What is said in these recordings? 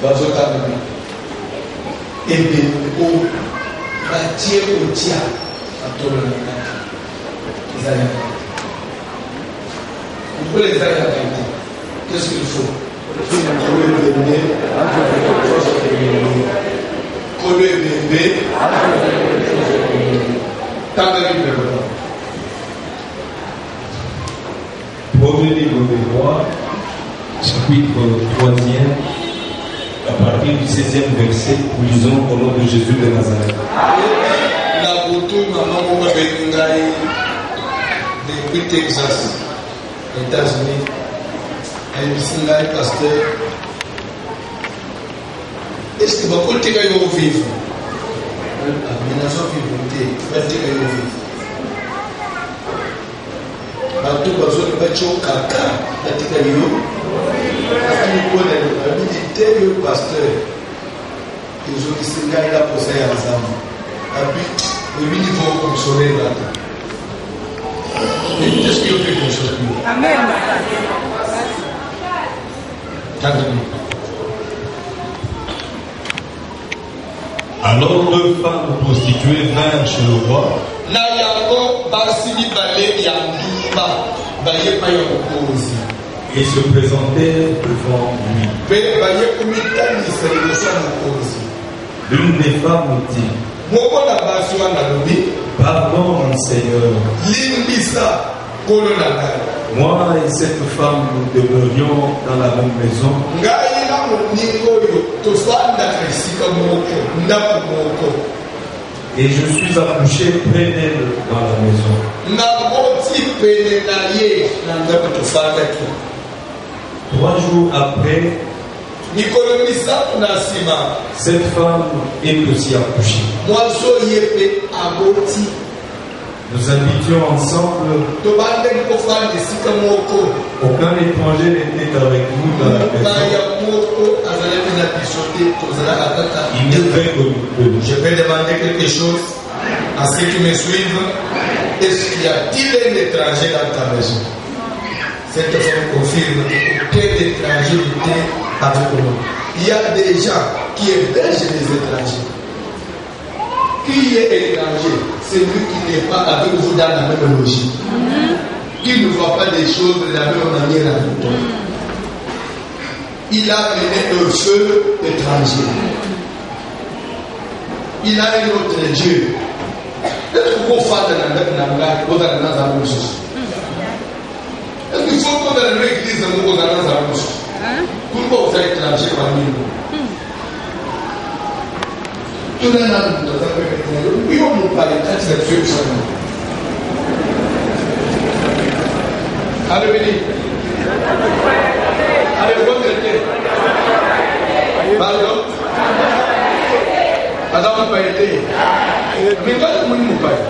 bazotanga ebe o batie otia atola na Isaïe. Vous pouvez les faire la qualité. Qu'est-ce qu'il faut? Pour le bébé, tant de livres. Premier livre des rois, chapitre 3e, à partir du 16e verset, nous lisons au nom de Jésus de Nazareth. La photo, maman, depuis Texas, États-Unis, elle me pasteur. Est-ce que vous pouvez vivre? Aménagement vivre, vivre. Bato bazoni bacho kaka batika yo asi ko na habilité yo pasteur ils ont isinga ila posa ya nzambe abi we niveau consoler là est-ce que vous pouvez consoler? Amen. Alors deux femmes prostituées vinrent chez le roi. Na yango basili balé ya ndumba baye pa yo kozi et se présentèrent devant lui. Be baye kumitani sele so kozi. L'une des femmes dit: Moko na baswa na lobi, pardon mon Seigneur. Limbisa kolo na ngai. Moi et cette femme nous demeurions dans la même maison. Ngai na moningo yo to swanda krisika moko ndaku moko. Et je suis accouché près d'elle dans la maison. 3 jours après, cette femme est aussi accouchée. Nous habitions ensemble. Aucun étranger n'était avec nous dans la maison. Il n'y avait que nous deux. Je vais demander quelque chose à ceux qui me suivent. Est-ce qu'il y a-t-il un étranger dans ta maison? Cette femme confirme qu'aucun étranger n'était avec nous. Il y a des gens qui hébergent les étrangers. Qui est étranger? C'est lui qui n'est pas avec vous dans la même logique. Qui ne voit pas des choses de la même manière avec toi. Il a mené un feu étranger. Il a un autre Dieu. Est-ce que vous faites dans est-ce qu'il faut qu'on ait l'église dans nos annonces? Pourquoi vous êtes étranger parmi nous? Tout le monde nous a fait on nous parle de cette chose. Allez, venez. Allez, vous traitez. Pardon? Madame, vous paye. Mais quand vous nous paye?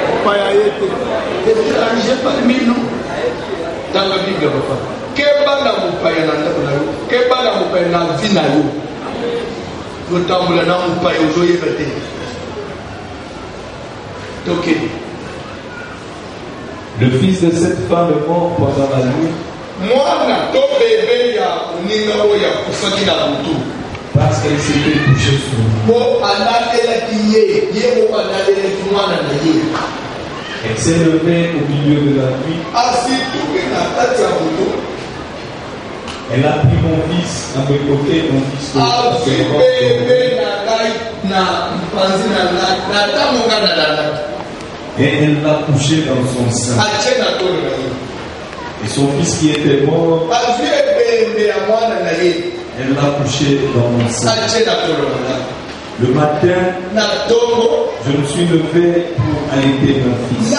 Vous payez. Et vous n'arrivez pas de mille, non? Dans la Bible, papa. Quel bana vous paye dans la vie? Quel bana vous paye dans la vie? Nous t'avons le nom vous paye aujourd'hui. Ok. Le fils de cette femme est mort pendant la nuit. Parce qu'elle s'était couchée sur lui. Elle s'est levée au milieu de la nuit. Elle a pris mon fils à mes côtés, mon fils et elle l'a couché dans son sein. Et son fils qui était mort, elle l'a couché dans mon sein. Le matin, je me suis levé pour allaiter mon fils.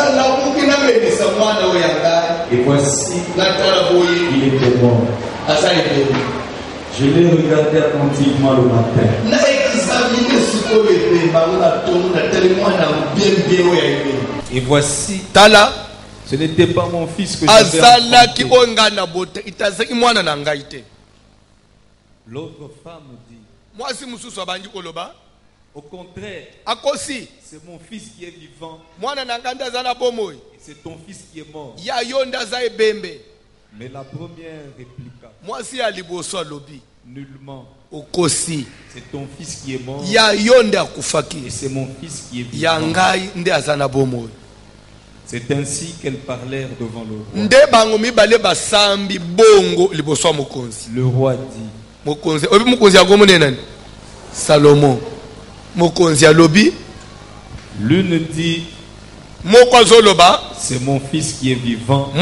Et voici, il était mort. Je l'ai regardé attentivement le matin. Et voici, Tala, ce n'était pas mon fils que j'avais enfanté. L'autre femme dit: au contraire, c'est mon fils qui est vivant et c'est ton fils qui est mort. Mais la première répliqua. Moi si aliboso lobi. Nullement. Okosi. C'est ton fils qui est mort. Ya yonde akufaki. Et c'est mon fils qui est vivant. Ya ngai nde azana bomo. C'est ainsi qu'elles parlèrent devant le roi. Nde bangomi bale basambi bongo liboso mokonzi. Le roi dit. Mokonzi, obi mokonzi agomone nani? Salomon. Mokonzi alobi. L'une dit. C'est mon fils qui est vivant.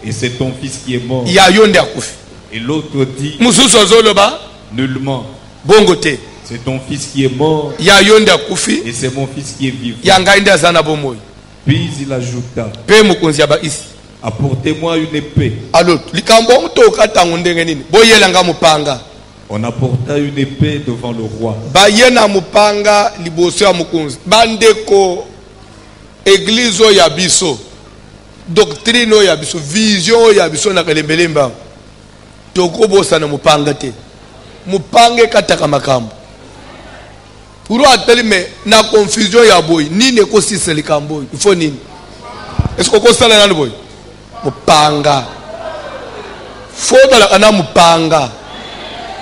Et c'est ton fils qui est mort. Et l'autre dit. Nullement. C'est ton fils qui est mort. Et c'est mon fils qui est vivant. Puis il ajouta. Apportez-moi une épée. On apporta une épée devant le roi. Église ya biso, doctrine ya biso, vision ya biso na kelembelemba. Toko bosa na mupanga te. Mupange kataka makambo. Uro ateli me na confusion ya boy. Nini ko siseli kamboy. Il faut nini? Est-ce qu'on constate na boy? Mupanga. Faut la kana mupanga.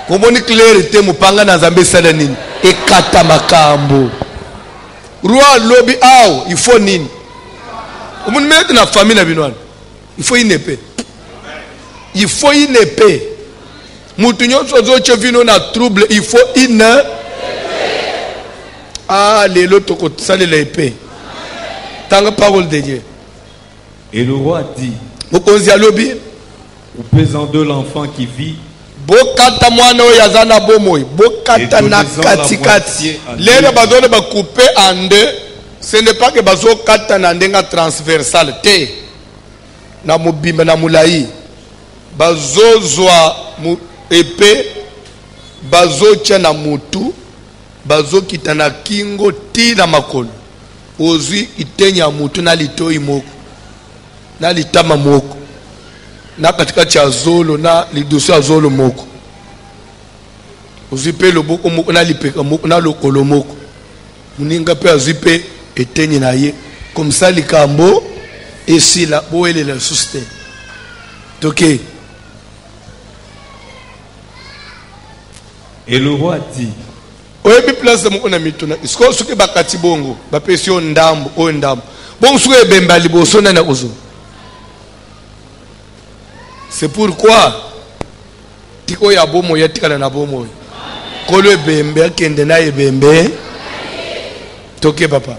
Komoni clarité mupanga na Nzambe sala nini? Ekata makambo. Roi lobby ao, il faut nini? On me met dans la famille na binouane. Il faut une épée. Il faut une épée. Moutounion sozo chevino na trouble, il faut une épée. Ah, les lots ça l'épée. Tant que parole de Dieu. Et le roi dit. Mokonzi lobby. Coupez en deux l'enfant qui vit. Bokata mwana oyo azana bomoy bokata na katikati lelo bazone ba couper en deux. Ce n'est pas que bazo kata na ndenga transversal te na mobimba na mulai bazo zwa mu épée bazo tia na mutu bazo kita na kingo ti na makolo ozwi itenya mutu na litoi moko na litama moko na katikati ya zolo na lidoso ya zolo moko ozipe loboko moko na lipeka moko na lokolo moko muninga pe azipe etenyi na ye comme ça likambo esila boelela suste toke. Et le roi dit. Oyebi place moko na mituna isko suke bakati bongo bapesi o ndambo o ndambo bongo suke bemba liboso na ozo. C'est pourquoi tiko ya bomo ya tikala na bomo kolo bembe akende na ebembe toke papa.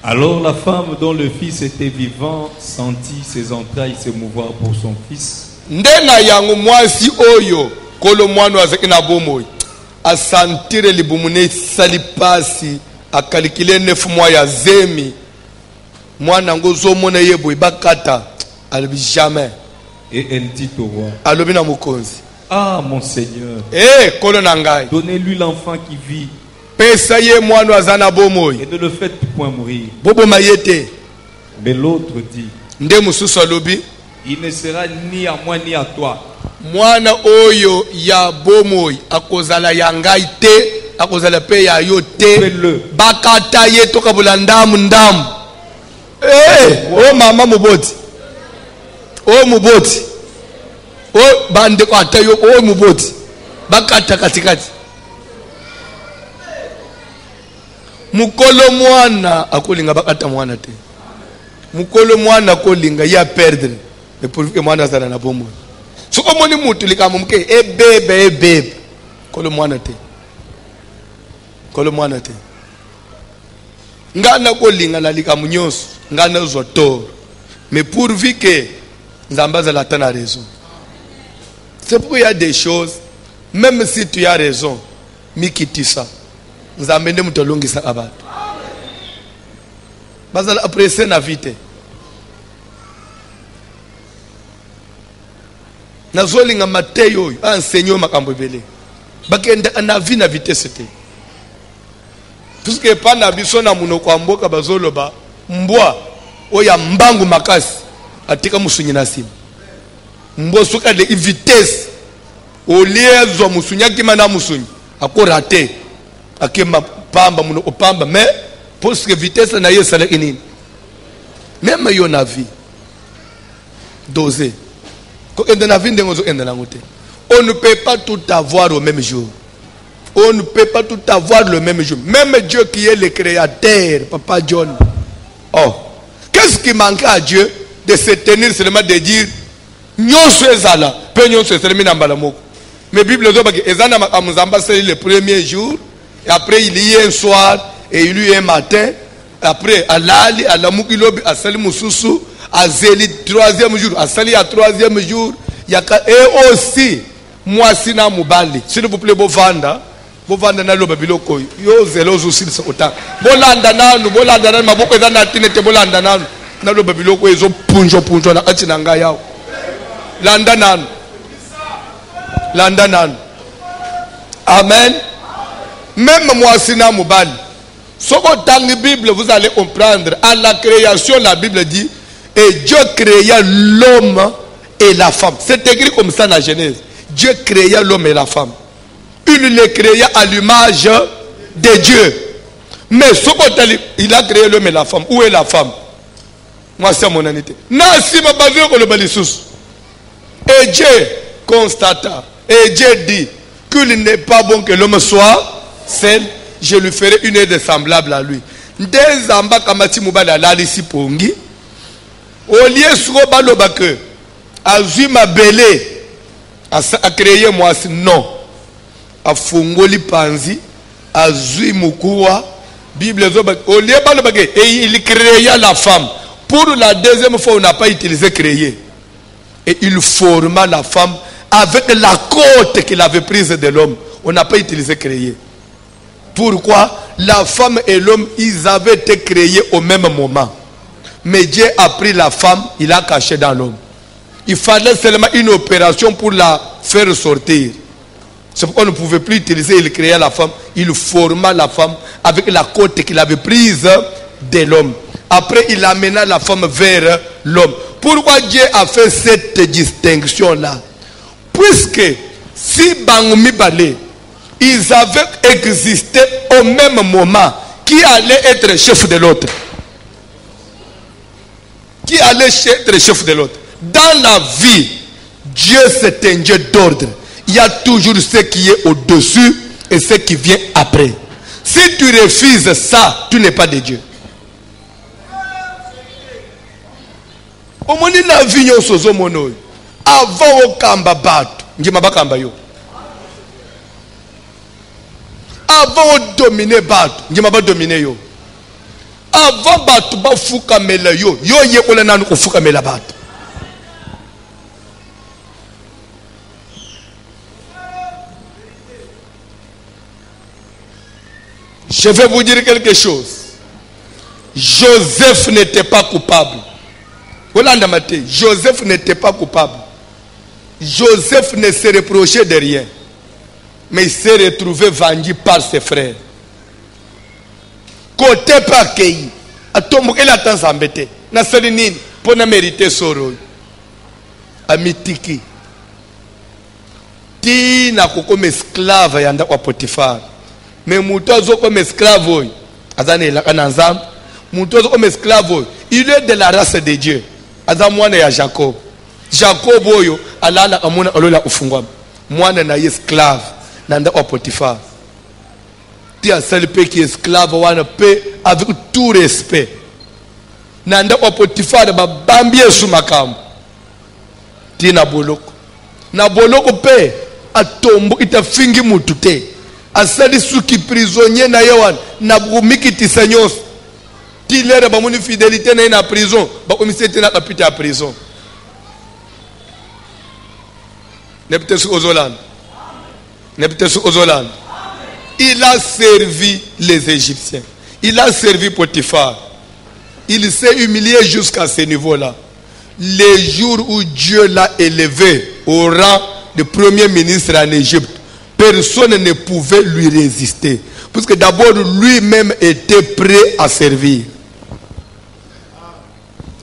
Alors la femme dont le fils était vivant sentit ses entrailles s'émouvoir pour son fils. Ndena yangu mwasi oyo kolo mwana azaki na bomo asantire libumune salipasi akalikile 9 mois ya zemi. Mwana ngozo mona yebo ibakata alobi jamais. Et elle dit au roi. Alobi na mokonzi. Ah mon Seigneur. Kolo nangai. Donnez-lui l'enfant qui vit. Pesa ye mwana azana bomoy. Et ne le faites point mourir. Bobo mayete. Mais l'autre dit. Nde mususu alobi. Il ne sera ni à moi ni à toi. Mwana oyo ya bomoy akozala ya ngai te akozala pe ya yo te. Bakata ye toka bulandamu ndamu. Oh mama muboti. Oh muboti. Oh bande kwa tayo oh muboti. Bakata katikati. Mukolo mwana akolinga bakata mwana te. Mukolo mwana akolinga ya perdre. Mais pour que mwana zana na bomo. Soko moni mutu likamumke bebe. Kolo mwana te. Kolo mwana te. Ngana kolinga na likamunyoso. Ngana zotor. Mais pourvu que Nzambaza la tana raison. C'est pourquoi il y a des choses, même si tu as raison, mikitisa. Nzambende mutolongisa abatu. Bazala apprécier na vite. Nazolinga mateyo enseigner makambo bele. Bakenda na vie na vitesse te. Puisque pas na biso na munoko amboka bazoloba mbwa oya mbangu makasi atika musunyi na simu. Mbwa soka de vitesse au lieu musunya kima na musunyi ako raté akema pamba munoko pamba mais parce que vitesse na yesa la inini Même yo na vie. Doser. On ne peut pas tout avoir au même jour. On ne peut pas tout avoir le même jour. Même Dieu qui est le créateur, Papa John. Oh, qu'est-ce qui manque à Dieu de se tenir seulement de dire Nyon Suezala, peu Nyon Suezala, mais la Bible dit que le premier jour, et après il y a un soir, et il y a un matin, après Alali, Alamukilobi, Asali Moussousou, Azeli, troisième jour, Asali à troisième jour, et aussi, moi Sina Moubali, s'il vous plaît, Bovanda. Bovanda na loba biloko yo zelozo silisa autant bolanda nanu maboko eza na tinete bolanda nanu na loba biloko ezo punjo na kati na ngai yawo landa nanu amen. Même moi sina mobali soko tangi Bible vous allez comprendre à la création la Bible dit et Dieu créa l'homme et la femme. C'est écrit comme ça dans la Genèse. Dieu créa l'homme et la femme. Il les créa à l'image de Dieu. Mais il a créé l'homme et la femme. Où est la femme? Moi, c'est mon anité. Et Dieu constata. Et Dieu dit qu'il n'est pas bon que l'homme soit seul. Je lui ferai une aide semblable à lui. Des amba kamati mubala lalisi pongi. Au lieu de baloba que azui ma belé a créé moi non. A fungoli panzi azui mukua Bible au lieu baloba que et il créa la femme. Pour la deuxième fois on n'a pas utilisé créer. Et il forma la femme avec la côte qu'il avait prise de l'homme. On n'a pas utilisé créer. Pourquoi? La femme et l'homme, ils avaient été créés au même moment. Mais Dieu a pris la femme, il l'a cachée dans l'homme. Il fallait seulement une opération pour la faire sortir. C'est pourquoi on ne pouvait plus utiliser, il créait la femme, il forma la femme avec la côte qu'il avait prise de l'homme. Après, il amena la femme vers l'homme. Pourquoi Dieu a fait cette distinction-là? Puisque si Bangoumi Balé, ils avaient existé au même moment, qui allait être chef de l'autre? Qui allait être chef de l'autre? Dans la vie, Dieu c'est un Dieu d'ordre. Il y a toujours ce qui est au-dessus et ce qui vient après. Si tu refuses ça, tu n'es pas de Dieu. Omoni na vinyo sozo mono. Avant au kamba batu, njima bakamba yo. Avant au dominer batu, njima ba dominer yo. Avant batu ba fuka mela yo, yo ye kola nanu ko fuka mela batu. Je vais vous dire quelque chose. Joseph n'était pas coupable. Joseph n'était pas coupable. Joseph ne se reprochait de rien. Mais il s'est retrouvé vendu par ses frères. Côté par Kei. Il a tant s'embêter. Na salinine pour ne mériter son rôle. Amitiki. Ti na comme esclave yanda kwa Potiphar. Mais Moutozo comme esclave. Azane la kananzam. Moutozo comme esclave. Il est de la race de Dieu. Azamwana ya Jacob. Jacob oyo alala amuna olola ufungwa. Mwana na esclave nanda wa Potiphar. Ti asali pe ki esclave wana pe avec tout respect. Nanda wa Potiphar ba bambie su makambo. Ti na boloko. Na boloko pe atombo itafingi mutu te. Asali suki prisonnier na yewan na bumiki tisanyos. Tilere ba moni fidélité na ina prison ba komisete na kapita prison. Neptesu Ozolan. Neptesu Ozolan. Il a servi les Égyptiens. Il a servi Potiphar. Il s'est humilié jusqu'à ce niveau-là. Les jours où Dieu l'a élevé au rang de premier ministre en Égypte, personne ne pouvait lui résister. Parce que d'abord lui-même était prêt à servir.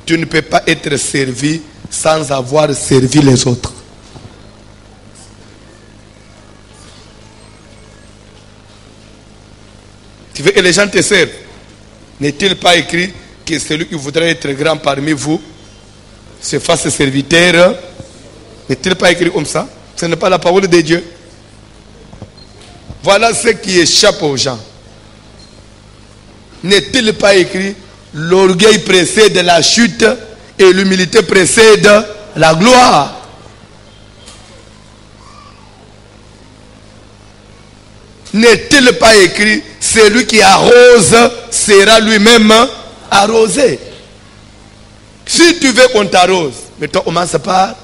Tu ne peux pas être servi sans avoir servi les autres. Tu veux que les gens te servent? N'est-il pas écrit que celui qui voudrait être grand parmi vous se fasse serviteur. N'est-il pas écrit comme ça? Ce n'est pas la parole de Dieu. Voilà ce qui échappe aux gens. N'est-il pas écrit? L'orgueil précède la chute et l'humilité précède la gloire. N'est-il pas écrit? Celui qui arrose sera lui-même arrosé. Si tu veux qu'on t'arrose, mais toi commence par...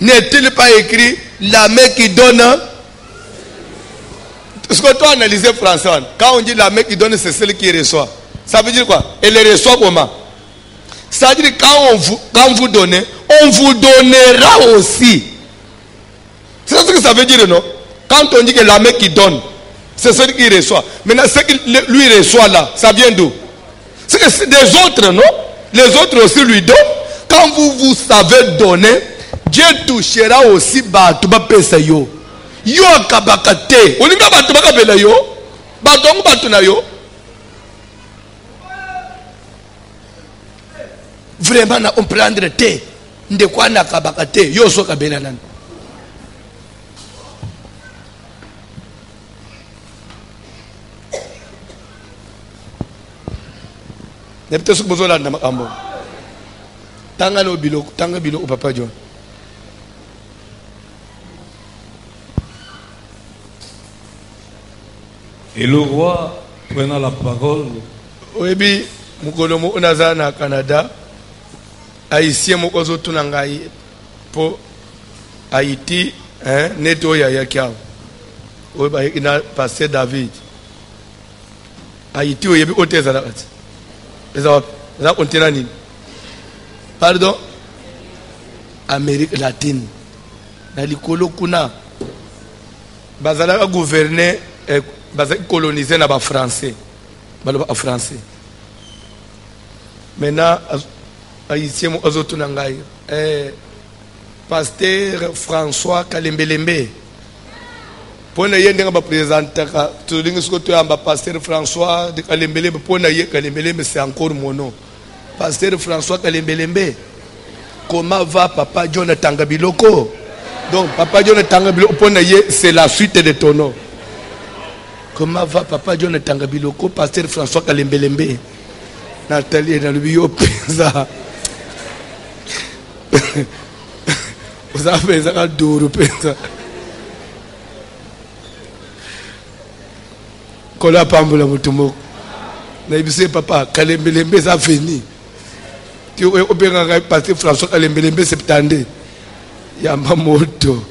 N'est-il pas écrit la main qui donne? Est-ce que toi analysez François? Quand on dit la main qui donne, c'est celle qui reçoit. Ça veut dire quoi? Elle reçoit comment? Ça veut dire quand vous donnez, on vous donnera aussi. C'est ce que ça veut dire, non? Quand on dit que la main qui donne, c'est celle qui reçoit. Maintenant, ce qu'il lui reçoit là, ça vient d'où? C'est que c'est des autres, non? Les autres aussi lui donnent. Quand vous savez donner, Dieu touchera aussi Batouba Pesayo. Yo akabakate. Olinga Batouba Kabela yo. Batongo Batuna yo. Vraiment, on prendre te. De quoi na kabakate. Yo so kabela nan. Ne peut-être que vous avez la makambo. Tanga lo bilo au Papa John. Et le roi, prenant la parole, Oebi mukolomo onaza na Canada, Haïtien mokozo tunangai po Haïti, neto ya yakiao. Oeba ina pasteur David. Haïti oyebi oteza la kati. Eza continent nini? Pardon? Amérique latine. Na likolo kuna bazala gouverner colonisé na ba français. Baloba français. Maintenant haïtien mo azotu na ngai pasteur François Kalembelembe. Pona yende nga ba présenter ka tulingi siko to yamba pasteur François de Kalembelembe pona ye Kalembelembe c'est encore mon nom. Pasteur François Kalembelembe. Comment va Papa John Tangabiloko? Donc Papa John Tangabiloko pona ye c'est la suite de ton nom. Comment va Papa John Tangabiloko, pasteur François Kalembelembe? Nathalie dans le bio penza. Vous avez ça duro penza. Kola pambola mutumo. Na ibise papa Kalembelembe ça fini. Tu obenga pasteur François Kalembelembe septande. Yamba moto.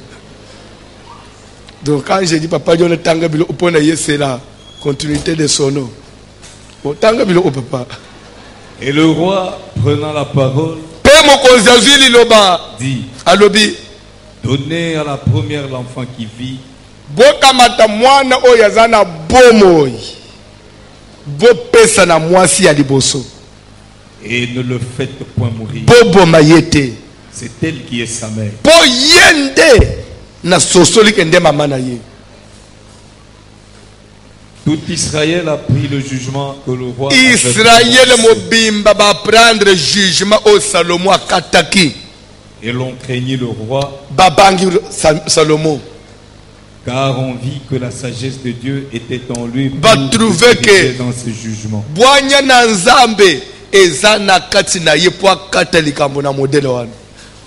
Donc quand j'ai dit Papa John Tangabilo opona c'est la continuité de son nom. Bon Tangabilo au papa. Et le roi, prenant la parole, dit: Alobi, donnez à la première l'enfant qui vit. Bokamata mwana oyazana bomoy. Bopesa na mwasi ya liboso. Et ne le faites point mourir. Bobo mayete. C'est elle qui est sa mère. Boyende. Na sosoli kende mama na ye. Tout Israël a pris le jugement que le roi Israël mobimba va prendre jugement au Salomon à Kataki. Et l'on craignit le roi. Babangi Salomon. Car on vit que la sagesse de Dieu était en lui pour va trouver que dans ce jugement. Boanya na nzambe ezana kati na ye po katolika mona modèle wana.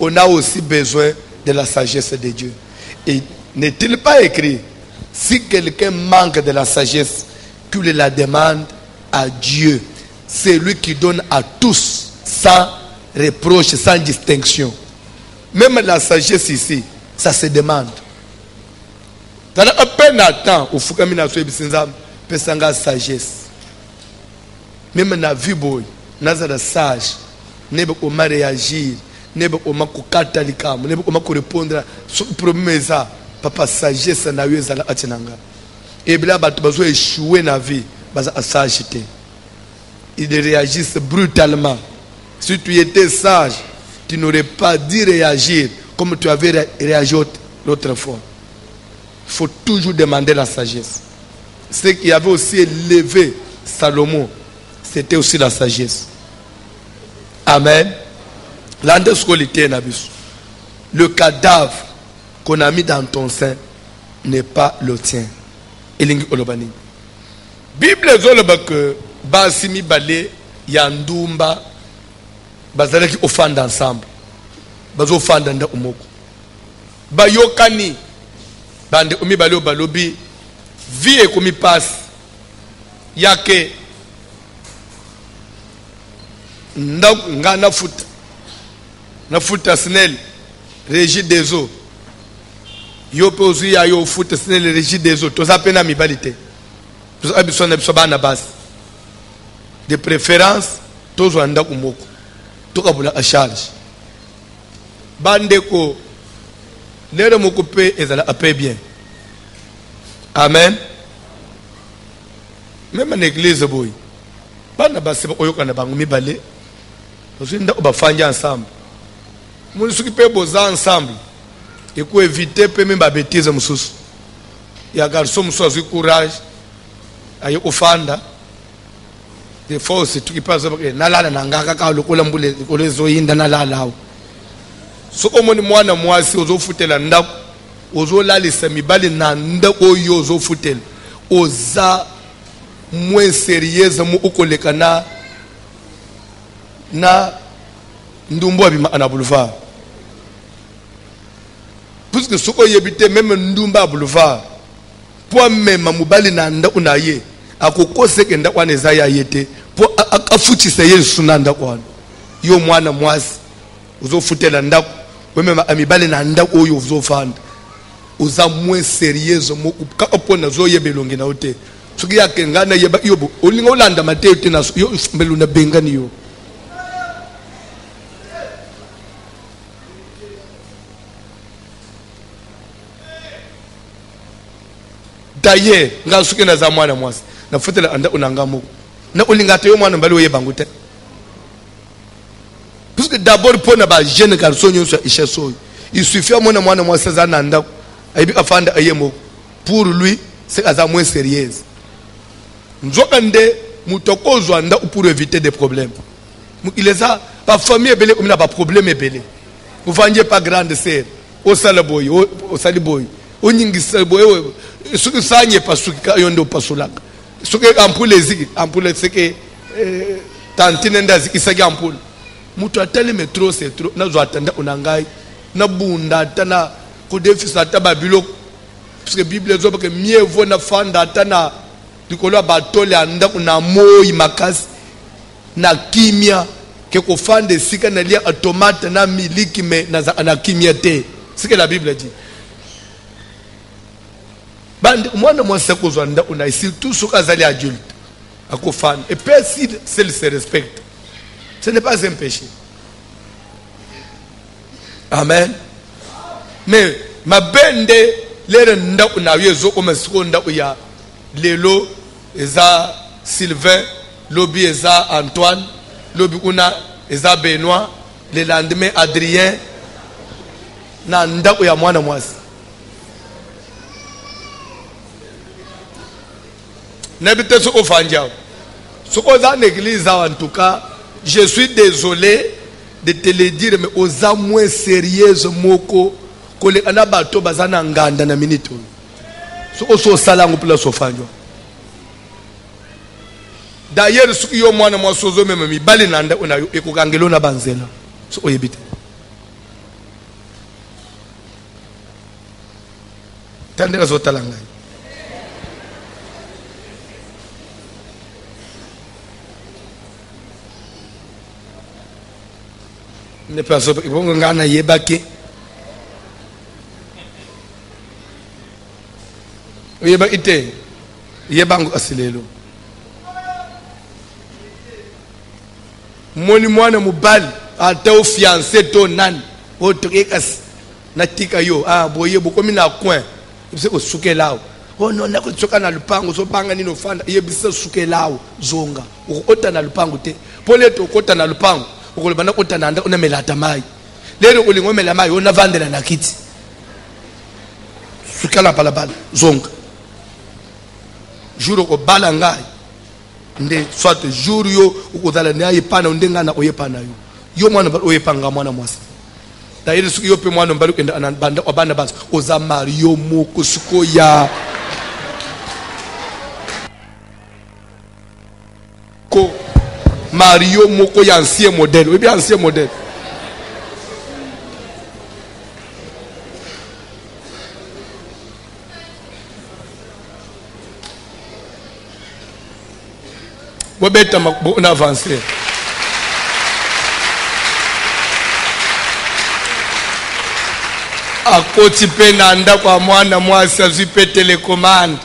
On a aussi besoin de la sagesse de Dieu. Et n'est-il pas écrit, si quelqu'un manque de la sagesse, qu'il la demande à Dieu. C'est lui qui donne à tous sans reproche, sans distinction. Même la sagesse ici, ça se demande. Dans un peu de temps, il faut que nous ayons sagesse. Même dans la vie, nous avons sage. Nous devons réagir. Nous devons répondre à problème. Papa, sagesse na yo ezala atinanga. Et bien, tu vas échouer dans la vie. Ils réagissent brutalement. Si tu étais sage, tu n'aurais pas dû réagir comme tu avais réagi l'autre fois. Il faut toujours demander la sagesse. ce qui avait aussi élevé Salomon, c'était aussi la sagesse. Amen. Le cadavre qu'on a mis dans ton sein n'est pas le tien. Bible zoloba que basimi balé yandumba bazalaki ofanda ensemble bazo fanda nda umoko bayokani bande umi balé balobi vie ekomi passe yake nga na futa snel régie des eaux yo pe ozu ya yo futa snel régie des eaux toza pena mibalite toza bisona bisobana basi de préférence tozo anda kumoko tokabula a charge bandeko lero moko pe ezala ape bien. Amen. Même en église boy bana basi oyokana bangu mibale ozinda obafanya ensemble mon soki pe boza ensemble et ko éviter pe même ba bêtise mususu ya garçon mususu courage ayo ofanda des fois c'est tout qui passe nalala nangaka ka lokola mbule kolezo yinda nalala so omoni mwana mwasi ozofutela ndako ozolalisa mibale na ndako oyo ozofutela oza moins sérieuse mu ukoleka na ndumbu abima ana boulevard puisque soko yebite même ndumba à boulevard pour même mubali na nda unaye akokose kenda kwa neza ya yete pour afutisa yesu na nda kwa yo mwana mwasi uzofutela ndako même amibali na nda oyo uzofanda uza moins sérieuse mu ka opona zo yebelonge na ote soki yake ngana yeba yobo olinga olanda Mateo tena yo mbeluna bengani yo d'ailleurs nga suki na za mwana mwasi na futela anda unanga moko na olinga te yo mwana mbali oye bangu te parce que d'abord pour na ba jeune garçon nyonso isheso il suffit mwana mwasi za nanda aibi afanda ayemo pour lui c'est à moins sérieuse nzokande mutokozo anda pour éviter des problèmes il est ça pas famille belé comme na pas problème belé vous vendiez pas grande sœur au salaboy au saliboy au nyingisa boy suki sanye pasuka yondo pasulaka suki ampule ziki ampule seke tantine ndazi isaki ampule mutu atali metro c'est trop nazo atanda unangai na bunda tana ko defisa tababilo parce que bible zo que mieux vaut na fanda tana dikolo batole anda una moi makasi na kimia ke ko fande sika na lia automate na miliki me na kimia te c'est que la bible dit bande mwana mwasi kozwa nda una surtout soka zali adulte akofana et puis si celle se respecte ce n'est pas un péché. Amen. Mais ma bende lere nda una yezo o mesiko nda uya lelo eza Sylvain lobi eza Antoine lobi kuna eza Benoît le lendemain Adrien na nda uya mwana mwasi n'habite ce qu'on fait. Ce qu'on a en église, en tout cas, je suis désolé de te le dire, mais aux âmes moins sérieuses, moko, que les anabato bazana nganda na minute. Ce qu'on soit salang pour la sofanyo. D'ailleurs, ce qui est au moins moi sozo même mi balinanda on a eu ekogangelo na banzela. Ce qu'on yebite. Tandera zotalanga. Ne pas so bon ngana yebaki yeba ite yebango asilelo moni mwana mubali ata o fiancé to nan o tokekas natika yo boye bokomi na coin c'est ko sukelao oh non na ko tsoka na lupango so banga nino fanda yebisa sukelao zonga o ota na lupango te poleto kota na lupango ukolibana kota nanda unamela tamai lero ulingomela mai ona vandela na kiti sukala palabala zonga jour ko balanga nde soit jour yo ukozala ne ayepana ndenga na oyepana yo mwana ba oyepanga mwana mwasi da ile suku yo pe mwana mbali kenda anabanda obana basi oza Mario moko suko ya ko Mario moko ya ancien modèle oui bien ancien modèle bobeta on avance akoti pe nanda kwa mwana mwasi azwi pe télécommande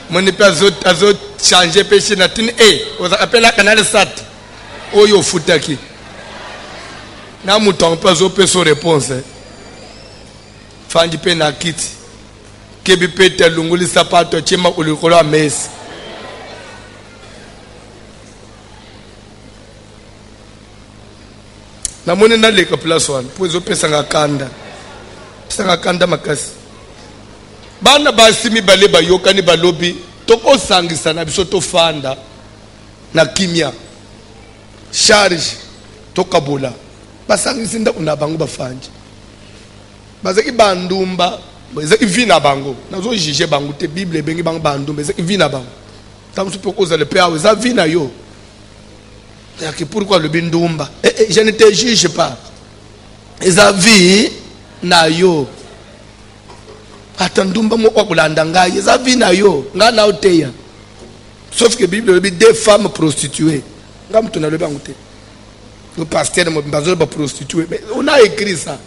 moni pe azo changer pe china tini oza apela canal sat oyo futaki na muto pe azo pe so réponse fandi pe na kiti kebi pe telunguli sapato chema ulikolo mesi na moni na leka plus one pozo pesa ngakanda kanda makasi bana basimi bale bayokani balobi toko sangisa na biso to fanda na kimia charge tokabola basangisi nda kuna bango bafanje bazaki bandumba bazaki vina bango nazo juger bango te bible bengi bango bandumba bazaki vina bango tamsu pokoza le père za vina yo yaki pourquoi le bindumba je ne te juge pas eza vie na yo atandumba mo kwakulanda ngaye eza vie na yo nga na oteya sauf que bible dit des femmes prostituées nga mtu na loba ngote le pasteur mo bazo ba prostituée mais on a écrit ça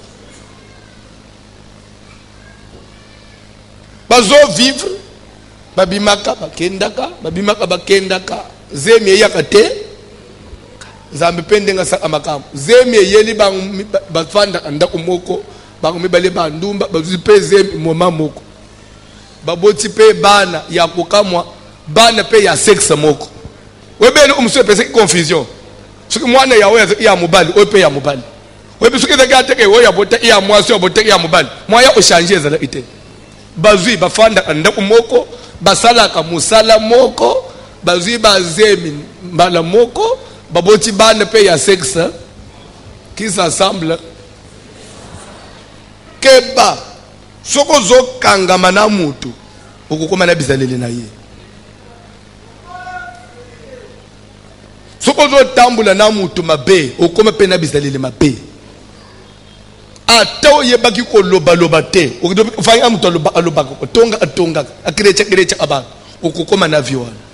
bazo vivre babimaka bakendaka zemi yakate zambe pendenga sa amakam zemi yeli bafanda andako moko bango mibale bandumba bazupe zemi moma moko baboti pe bana ya kokamwa bana pe ya sexe moko webele umso pese confusion soki mwana yawe ya mobali ope ya mobali webe soki daga teke wo ya bota ya mwasi ya bota ya mobali moya o changer za ite bazui bafanda andako moko basalaka musala moko bazui bazemi mbala moko baboti bana pe ya sexe qui s'assemble keba soko zo kangama na mutu okukoma na bizaleli na ye soko zo tambula na mutu mabe okoma pe na bizaleli mabe ata oyebaki koloba te okufanya mutu aloba atonga akirecha abantu okukoma na viwana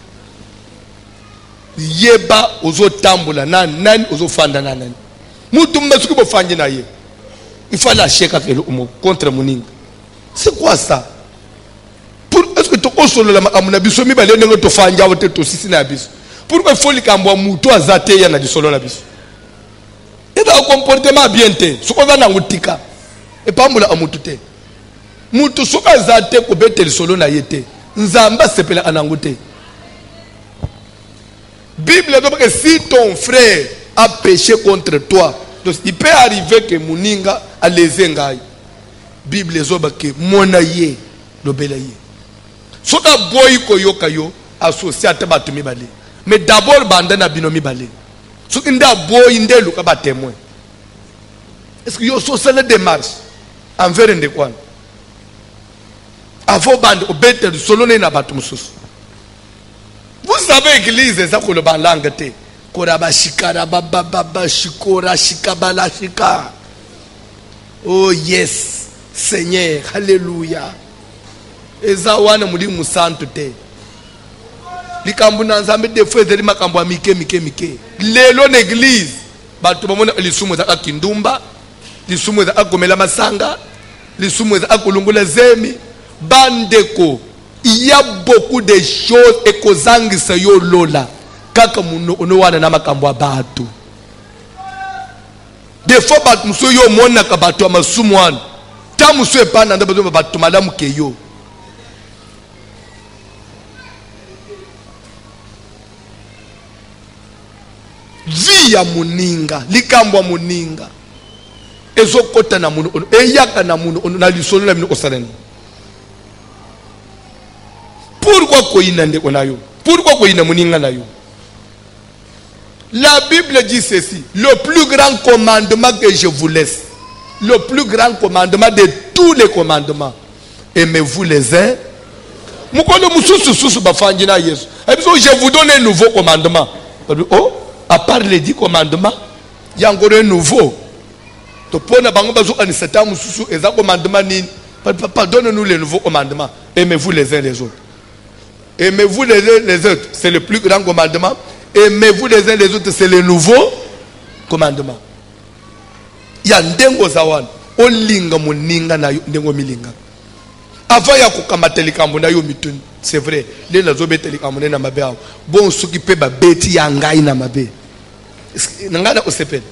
yeba ozo tambula nani ozo fanda nani mutu mbasuki bofanje na ye il faut lâcher quelque chose contre moninga c'est quoi ça pour est-ce que to osolo la amuna biso mi bale ngo to fanja wote to sisi na biso pourquoi il faut likambwa mutu azate ya na disolo la biso et da comportement bien te soko za na ngutika e pambula amutu te mutu soko azate ko betel solo na yete nzamba sepela anangute Bible dit que si ton frère a péché contre toi, donc il peut arriver que Muninga a lésé ngai. Bible dit que monaye lobelaye. So da boy ko yokayo associé à tabatu mibale. Mais d'abord banda na binomi bale. So inda boy inde luka ba témoin. Est-ce que yo so c'est la démarche envers ndekwana? Avant bande obete solo na batu mususu. Vous savez l'église, ça qu'on le langue te. Koraba shikara baba shikora shikabala shika. Oh yes, Seigneur, alléluia. Eza wana muri musantu te. Likambu na nzambe de fois ezeli makambo ya mike. Lelo na église, batu bamona lisumu za kindumba, lisumu za akomela masanga, lisumu za akolungola zemi, bandeko. Il y a beaucoup de choses et kozangi sa yo lola kaka muno onowana na makambo abatu des fois batu muso yo mona ka batu amasumu wana ta muso epana nda batu malamu ke yo via muninga likambo muninga ezokota na muno eyaka na muno na lisolo na mino osaleni. Pourquoi pourquoi koina ndeko na yo? Pourquoi koina muninga na yo? La Bible dit ceci: le plus grand commandement que je vous laisse, le plus grand commandement de tous les commandements, aimez-vous les uns. Je vous donne un nouveau commandement. Oh, à part les 10 commandements, il y a encore un nouveau. Pardonne-nous les nouveaux commandements. Aimez-vous les uns les autres. Aimez-vous les uns les autres, c'est le plus grand commandement. Aimez-vous les uns les autres, c'est le nouveau commandement. Il y a ndengo zawan, olinga muninga na ndengo milinga. Avant ya kukamateli kamuna yo mituni, c'est vrai. Les nazobeteli kamuna na mabe awo. Bon s'occuper ba beti ya ngai na mabe. Nangana osepel.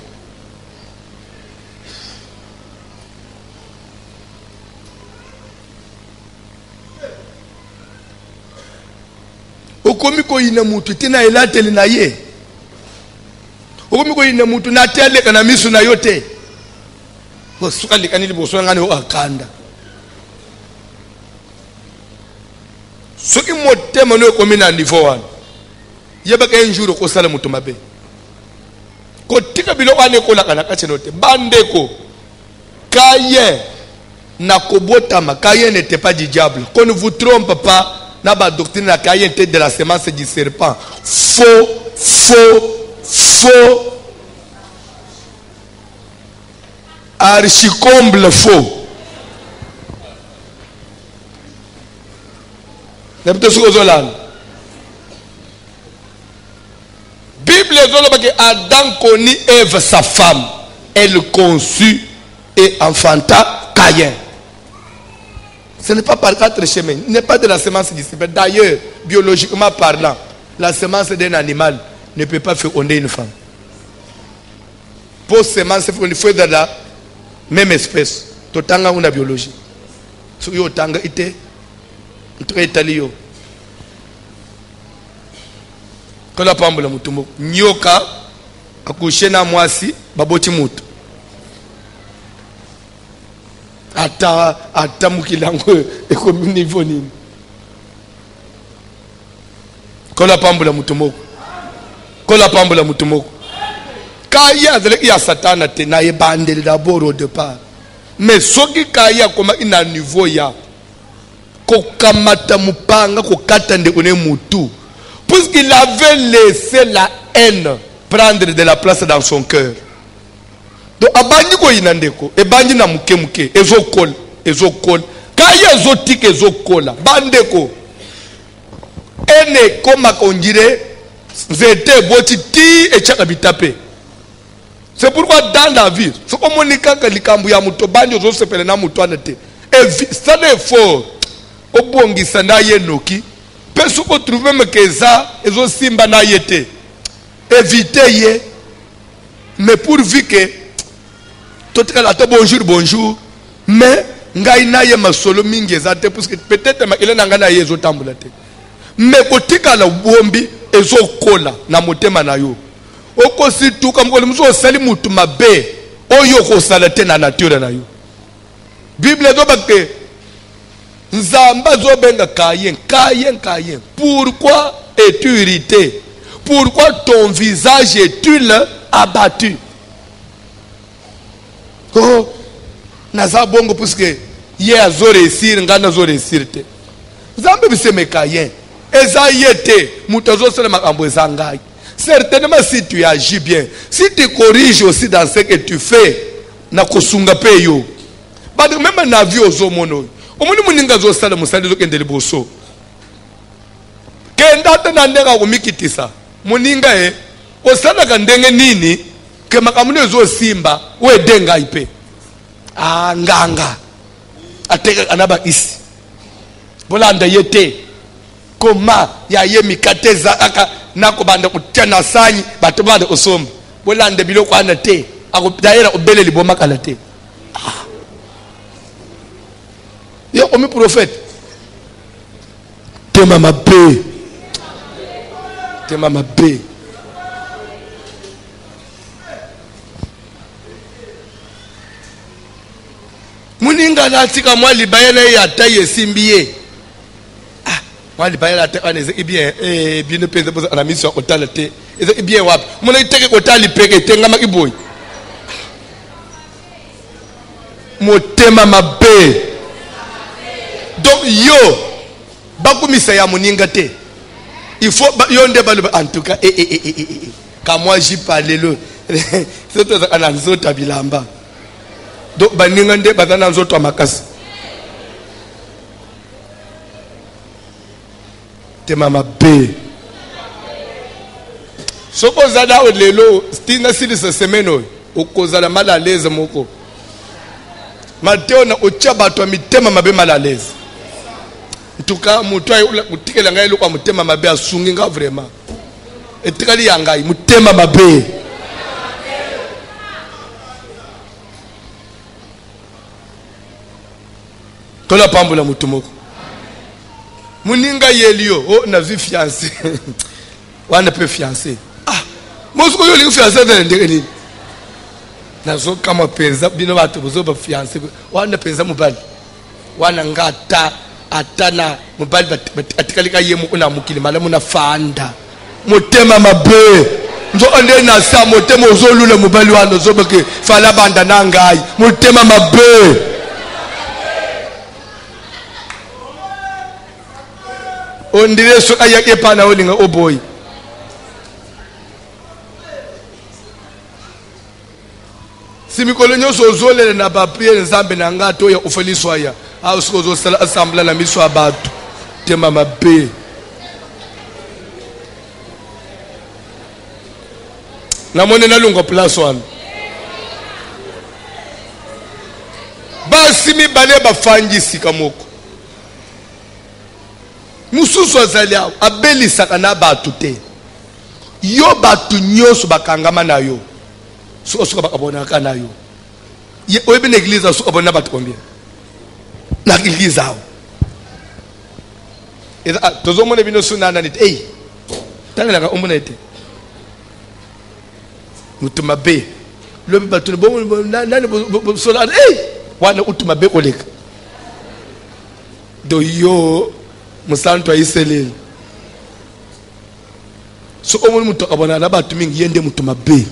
Okomi ko ina mutu tina elateli na ye. Okomi ko ina mutu na tele kana misu na yote. Bosuka likanili bosuka ngani o akanda. Soki motema no komi na niveau wana. Yeba ka njuro ko sala mutu mabe. Ko tika bilo ane ko la kana kachenote. Bandeko. Caïn na kobotama. Caïn n'était pas du diable. Qu'on ne vous trompe pas. N'a pas doctrine la Caïn était de la semence du serpent. Faux, faux, faux. Archicomble faux. Bible dit que Adam connut Ève sa femme. Elle conçut et enfanta Caïn. Ce n'est pas par 4 chemins. Il n'est pas de la semence du serpent. D'ailleurs, biologiquement parlant, la semence d'un animal ne peut pas féconder une femme. Pour semence, il faut de la même espèce. Totanga une biologie. Si vous avez été très italien. Quand la pambola mutumo, nyoka accouché na mwasi baboti mutu. Ata mukilango ekomi niveau nini. Kola pambola mutumoko. Kola pambola mutumoko. Kaya azaleki ya satana te na ebandeli d'abord au départ. Mais soki kaya koma ina niveau ya kokamata mupanga kokata ndekone mutu. Puisqu'il avait laissé la haine prendre de la place dans son cœur. Donc abandi ko inandeko ebandi na muke muke ezokol kaya ezotika ezokola bandeko ene koma konjire zete boti ti echaka bitape. C'est pourquoi dans la vie so komonika ka likambu ya muto bandi ozosepela na muto anate ça n'est fort obongisa na yenoki peso ko trouver mekeza ezosimba na yete éviter ye mais pourvu que bonjour, bonjour. Mais, ngai na ye masolo mingi ezate parce que peut-être makele na ngana yezo tambulate. Mais kotika la bombi ezo kola na motema na yo. Oko situ comme ko muso sali mutu mabe oyo ko salate na nature na yo. Bible zo bakte nzamba zo benga Caïn. Pourquoi es-tu irrité? Pourquoi ton visage est-il abattu? Oh, naza bongo puisque ye azo réussir ngana zo réussir te. Zambe biseme Caïn. Eza yete mutazo sele makambo ezangai. Certainement si tu agis bien, si tu corriges aussi dans ce que tu fais, na kosunga pe yo. Ba même na vie ozo mono. Omuni muninga zo sala musali zo kendele boso. Kenda tena ndeka kumikitisa. Muninga osala kandenge nini? Que makamune zo simba we denga ipe nganga ateka anaba isi bolanda yete koma ya ye mikateza aka nako banda kutana sanyi bato banda osomba bolanda biloko ana te akudayera obele liboma kala te yo omi prophète tema mabe muninga natika mwa libaya na ye ata yesimbi ye wali bayela te aneze bien bien ne penza poza na mission otala te eza bien wapi mona iteke otali peke te ngama kiboy motema mabe donc yo bakumisa ya moninga te il faut yo nde balu en tout cas quand moi j'y parlais le c'est tout ça ananzota bilamba donc baninga nde bazana nzoto makasi tema mabe soko zada lelo stina sili se semeno okozala mal à l'aise moko mateo na ocha bato mitema mabe mal à l'aise en tout cas mutu ayi utikela ngai lokwa mutema mabe asungi nga vraiment etikali yangai mutema mabe tola pambula mutu moko muninga yelio oh na vie fiancé wana pe fiancé mosuko yo lingi fiancé na ndenge nazo kama penza bino bato bozo ba fiancé wana penza mubali wana ngata atana mubali atikalika yemu una mukili malamu na fanda motema mabe nzo ande na sa motema ozolula mubali wana zobeke fala banda na ngai motema mabe on dirait so ayake pana olinga oboy simikolo nyoso ozolele na papier nzambe na ngato ya ufeliswa ya au sikozo sala assemblée na miso abatu tema mabe na mone na lungo place wana basi mi bale bafangisi kamoko mususu azali abelisaka na batu te yo batu nyoso bakangama na yo soka bakabonaka na yo oyebi na église soka bona batu combien na église awo tozomona bino sunana nite ei tangelaka omona ete mutu mabe lobi batu nani solana ei wana utu mabe koleka do yo musantu ayiselele so omoni mutu akabona na batu mingi yende mutu mabe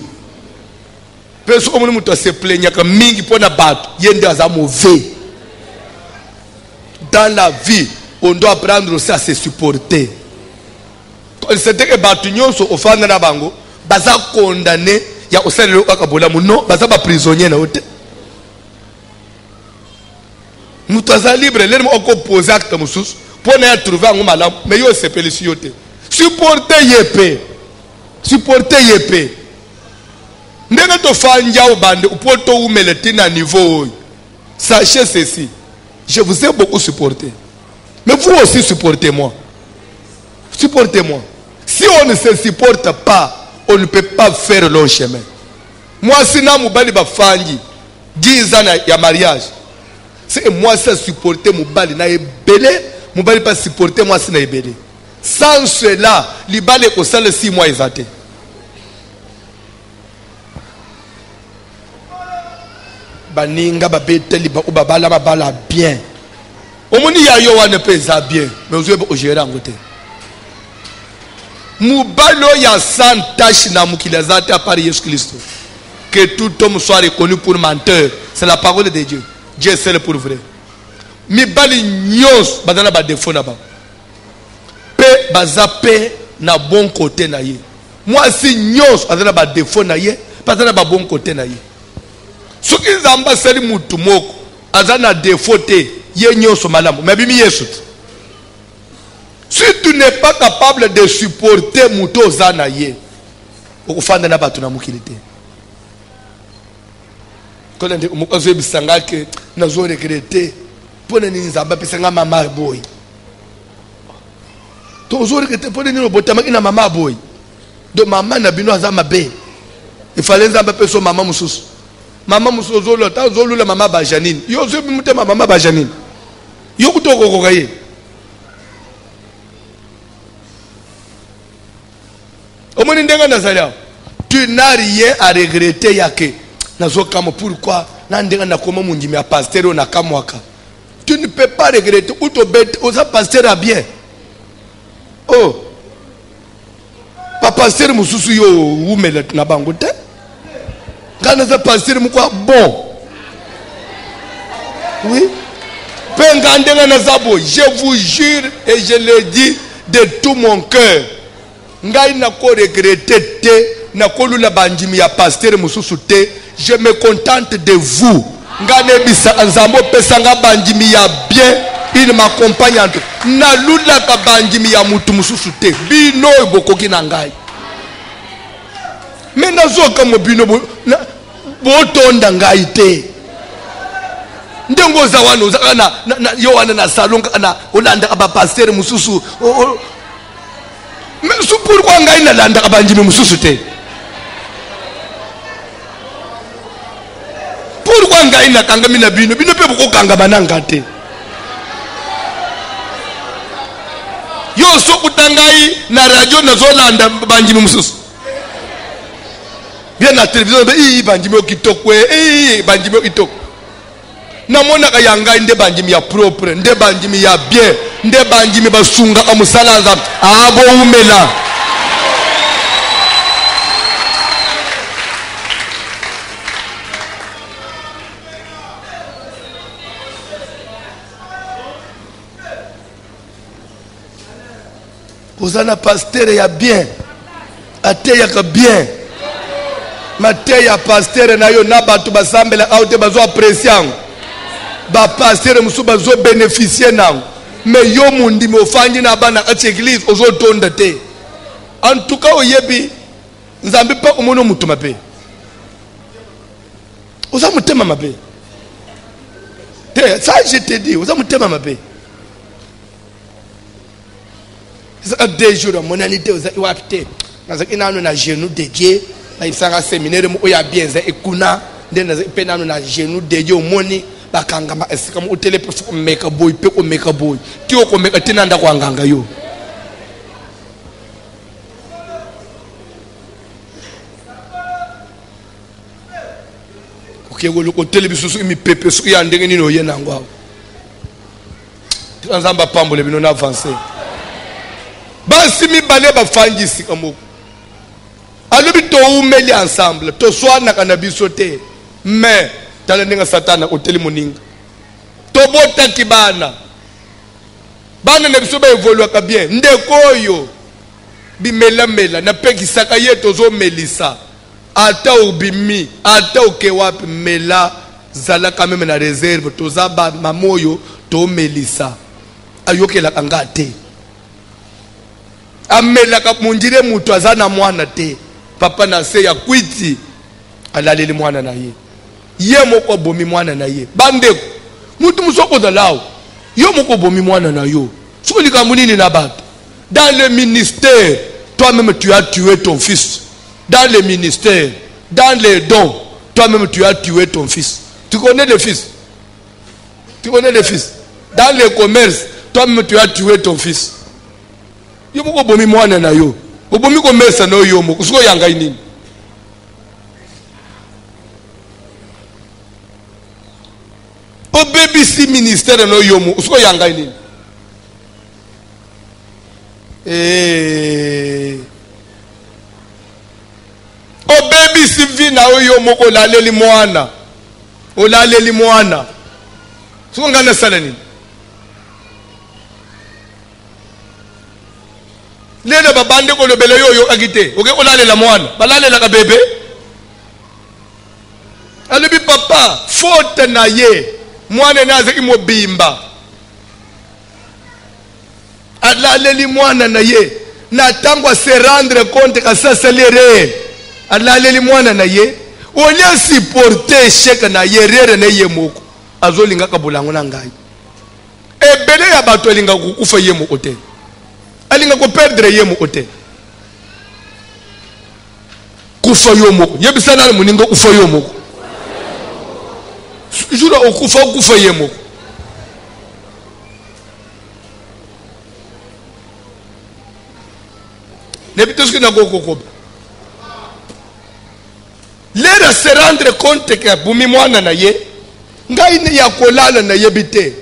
pe so omoni mutu se plaignaka mingi pona batu yende aza mauvais. Dans la vie on doit apprendre aussi à se supporter. C'était que batu nyonso ofanda na bango baza condamné ya osalelo akabola muno baza ba prisonnier na ote mutu aza libre lelo oko poser acte mususu pona ya trouver ngo malamu mais yo sepeli si yote supporter yepe ndenge to fanja obande upoto umelete na niveau. Sachez ceci, je vous ai beaucoup supporté, mais vous aussi supportez-moi. Supportez-moi. Si on ne se supporte pas, on ne peut pas faire long chemin. Moi si na mubali ba fangi 10 ans ya mariage, c'est moi ça supporter mubali na ebele, mubali pas supporter moi si na ebele. Sans cela, libale ko sale 6 mois ezate. Baninga babeteli ba ubabala babala bien. Omoni ya yo wana pesa bien, mais ozo ba ogera ngote. Mubalo ya sans tâche na mukila zate à part Jésus Christ. Que tout homme soit reconnu pour menteur, c'est la parole de Dieu. Dieu seul pour vrai. Mi bali nyos badana ba défaut na ba. Pe bazape na bon côté na ye. Moi si nyos badana ba défaut na ye, badana ba bon côté na ye. Ce qui zamba seli mutu moko azana défaut te ye nyos malamu. Mais bimi Yesu. Si tu n'es pas capable de supporter muto zana ye, okufanda na batu na mukilite. Quand on dit que bisanga ke nazo regretter pona ni nzamba pisanga mama boy. To zo regretter pona ni robotama ina mama boy. Do mama na bino azama be. Il fallait nzamba peso mama mususu. Mama mususu zo lota zo lula mama ba Janine. Yo zo bi mutema mama ba Janine. Yo kutoko kokaye. Omoni ndenga nazalia. Tu n'as rien à regretter yake. Pourquoi tu ne peux pas regretter ou ton pasteur a bien. oh pasteur mususu yo umela na bango te kana za pasteur mukwa bon oui penga ndenga na zabo je vous jure et je le dis de tout mon cœur ngai na ko regretter te na ko lula banjimi ya pasteur mususu te je me contente de vous ngane bisa nzambo pesanga banjimi ya bien il m'accompagne na lula ka banjimi ya mutu mususu te bino bokoki na ngai mais nazoka mo bino botonda ngai te ndengo za wano zakana yo wana na salon kana olanda ka pasteur mususu mais su pourquoi ngai na landa ka banjimi mususu te pourquoi ngai na kanga mina bino pe boko kanga bananga te yo so kutangai na radio na zolanda banjimi mususu bien na télévision be banjimi okitokwe banjimi okitoko na mona kayanga nde banjimi ya propre nde banjimi ya bien nde banjimi basunga amusalaza abo umela ozana pasteur ya bien ateya ka bien mateya pasteur na yo na batu basambela aute bazo apprécier ba pasteur musu bazo bénéficier nango mais yo mundi me ofangi na bana ka église ozo tonda te en tout cas oyebi nzambe pa omono mutu mabe oza mutema mabe te ça je te dis oza mutema mabe ça des jours mon anité oza iwapte naza inano na genou dédié na isanga séminaire mo ya bien za ekuna ndena za penano na genou dédié omoni bakanga ma esika mo tele pe make boy pe ko make boy ti o ko make tinanda kwa nganga yo okego ko tele bisusu imi pepe su ya ndenge nino yena ngwa nzamba pambole bino na avancer basi mi bale bafangisi kamoko alobi to umeli ensemble to swana kana biso te mais tala ninga satana oteli moninga to bota kibana bana na biso ba evolua ka bien ndeko oyo bimela mela na pekisaka yeto zo melisa ata ubimi ata ukewapi mela zala quand même na réserve to zaba mamoyo to melisa ayokela kangate amela ka munjire mutu azana mwana te papa na se ya kwiti alaleli mwana na ye moko bomi mwana na ye bandeko mutu musoko dalao yo moko bomi mwana na yo sukuli kamunini na bato dans le ministère toi-même tu as tué ton fils dans le ministère dans les dons toi-même tu as tué ton fils tu connais le fils dans le commerce toi-même tu as tué ton fils yo moko bomi mwana na yo obomi ko mesa no yo moko siko yanga nini o baby si ministère no yo moko siko yanga nini o baby si vina yo moko laleli mwana siko ngana sala nini lelo babande ko lobele yo akite oke olalela mwana balalela ka bebe alobi papa faute na ye mwana naze imobimba alaleli mwana na ye na tango se rendre compte ka ça c'est l'erreur alaleli mwana na ye olia supporter chèque na ye rere na ye moko azolinga ka bolango na ngai ebele ya bato elinga kufa ye moko te alinga ko perdre ye moko te kufa yo moko yebisana na muningo kufa yo moko jura okufa ye moko nebitoski na goko lera se rendre compte que bumi mwana na ye ngai ne ya kolala na yebite